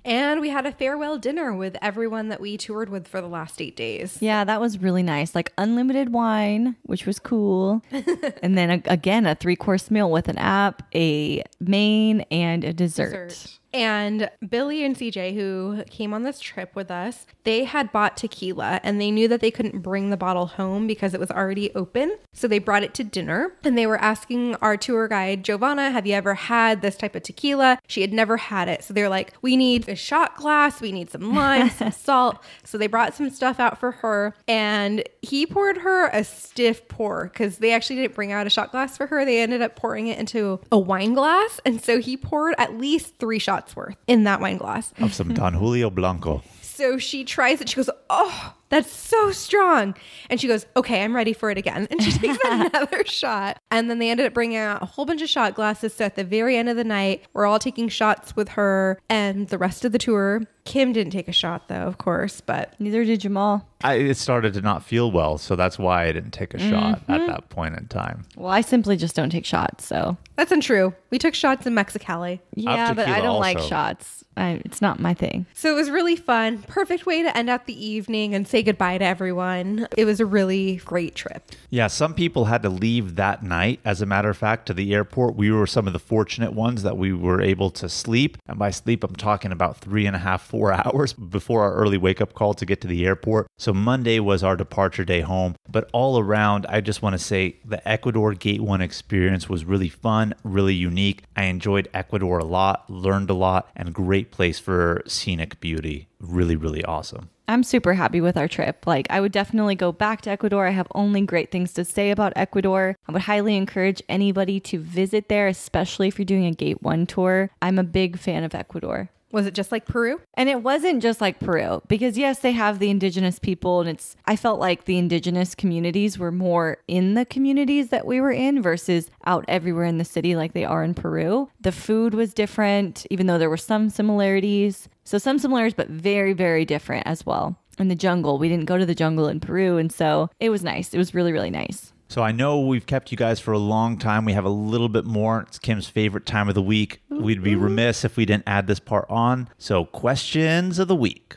S1: And we had a farewell dinner with everyone that we toured with for the last 8 days.
S2: Yeah, that was really nice. Unlimited wine, which was cool. And then again, a 3-course meal with an app, a main, and a dessert.
S1: And Billy and CJ, who came on this trip with us, they had bought tequila, and they knew that they couldn't bring the bottle home because it was already open. So they brought it to dinner, and they were asking our tour guide, Giovanna, have you ever had this type of tequila? She had never had it. So they're like, we need a shot glass, we need some lime, some salt. So they brought some stuff out for her, and he poured her a stiff pour, because they actually didn't bring out a shot glass for her. They ended up pouring it into a wine glass. And so he poured at least 3 shots worth in that wine glass
S3: Of some Don Julio Blanco.
S1: So she tries it. She goes, oh, that's so strong. And she goes, okay, I'm ready for it again. And she takes another shot. And then they ended up bringing out a whole bunch of shot glasses. So at the very end of the night, we're all taking shots with her and the rest of the tour. Kim didn't take a shot, though, of course, but
S2: neither did Jamal.
S3: It started to not feel well, so that's why I didn't take a shot at that point in time.
S2: Well, I simply just don't take shots, so.
S1: That's untrue. We took shots in Mexicali.
S2: Yeah, but I don't like
S3: also.
S2: shots. It's not my thing.
S1: So it was really fun. Perfect way to end out the evening and say goodbye to everyone. It was a really great trip.
S3: Yeah, some people had to leave that night, as a matter of fact, to the airport. We were some of the fortunate ones that we were able to sleep. And by sleep, I'm talking about 3.5, 4 hours before our early wake-up call to get to the airport. So Monday was our departure day home. But all around, I just want to say the Ecuador Gate 1 experience was really fun, really unique. I enjoyed Ecuador a lot, learned a lot, and great place for scenic beauty. Really, really awesome.
S2: I'm super happy with our trip. I would definitely go back to Ecuador. I have only great things to say about Ecuador. I would highly encourage anybody to visit there, especially if you're doing a Gate 1 tour. I'm a big fan of Ecuador.
S1: Was it just like Peru?
S2: And it wasn't just like Peru, because yes, they have the indigenous people, and I felt like the indigenous communities were more in the communities that we were in versus out everywhere in the city like they are in Peru. The food was different, even though there were some similarities. So some similarities, but very, very different as well. In the jungle, we didn't go to the jungle in Peru. And so it was nice. It was really, really nice.
S3: So I know we've kept you guys for a long time. We have a little bit more. It's Kim's favorite time of the week. We'd be remiss if we didn't add this part on. So questions of the week.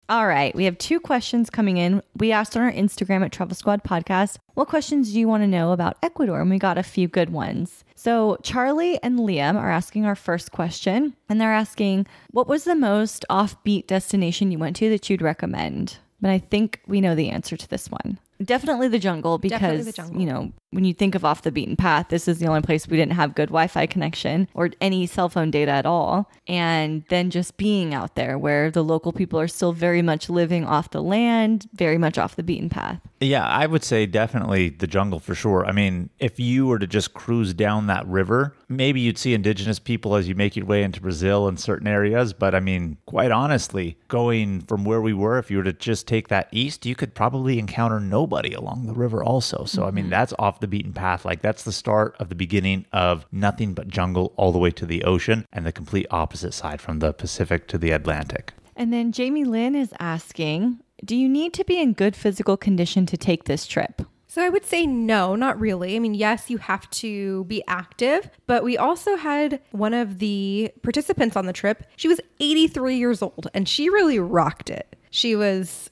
S2: All right. We have 2 questions coming in. We asked on our Instagram at Travel Squad Podcast, what questions do you want to know about Ecuador? And we got a few good ones. So Charlie and Liam are asking our first question, and they're asking, what was the most offbeat destination you went to that you'd recommend? But I think we know the answer to this one. Definitely the jungle, because, you know, when you think of off the beaten path, this is the only place we didn't have good Wi-Fi connection or any cell phone data at all. And then just being out there where the local people are still very much living off the land, very much off the beaten path.
S3: Yeah, I would say definitely the jungle for sure. I mean, if you were to just cruise down that river, maybe you'd see indigenous people as you make your way into Brazil in certain areas. But I mean, quite honestly, going from where we were, if you were to just take that east, you could probably encounter nobody along the river also. So, I mean, that's off the beaten path. Like, that's the start of the beginning of nothing but jungle all the way to the ocean, and the complete opposite side from the Pacific to the Atlantic.
S2: And then Jamie Lynn is asking, do you need to be in good physical condition to take this trip?
S1: So I would say no, not really. I mean, yes, you have to be active, but we also had one of the participants on the trip. She was 83 years old and she really rocked it. She was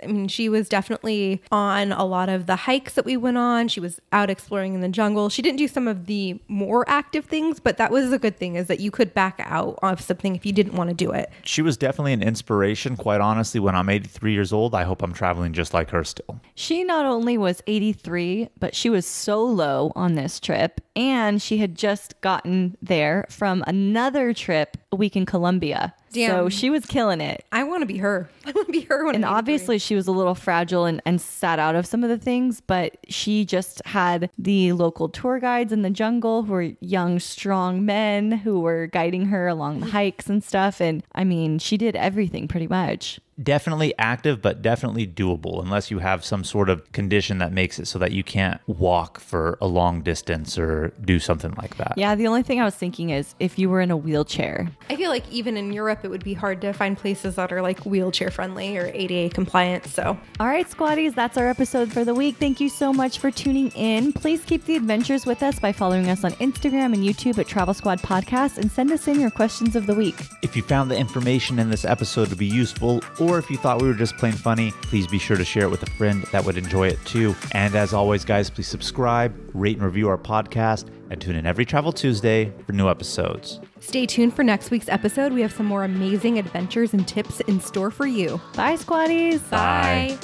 S1: definitely on a lot of the hikes that we went on. She was out exploring in the jungle. She didn't do some of the more active things, but that was a good thing, is that you could back out of something if you didn't want to do it.
S3: She was definitely an inspiration. Quite honestly, when I'm 83 years old, I hope I'm traveling just like her still.
S2: She not only was 83, but she was solo on this trip, and she had just gotten there from another trip a week in Colombia.
S1: Damn.
S2: So she was killing it.
S1: I want to be her. I want to be her.
S2: And obviously she was a little fragile and sat out of some of the things, but she just had the local tour guides in the jungle who were young, strong men who were guiding her along the hikes and stuff. And I mean, she did everything pretty much.
S3: Definitely active, but definitely doable, unless you have some sort of condition that makes it so that you can't walk for a long distance or do something like that.
S2: Yeah, the only thing I was thinking is if you were in a wheelchair.
S1: I feel like even in Europe, it would be hard to find places that are like wheelchair friendly or ADA compliant. So,
S2: all right, squaddies, that's our episode for the week. Thank you so much for tuning in. Please keep the adventures with us by following us on Instagram and YouTube at Travel Squad Podcast, and send us in your questions of the week.
S3: If you found the information in this episode to be useful, or if you thought we were just plain funny, please be sure to share it with a friend that would enjoy it too. And as always, guys, please subscribe, rate and review our podcast, and tune in every Travel Tuesday for new episodes.
S1: Stay tuned for next week's episode. We have some more amazing adventures and tips in store for you.
S2: Bye, squaddies.
S1: Bye.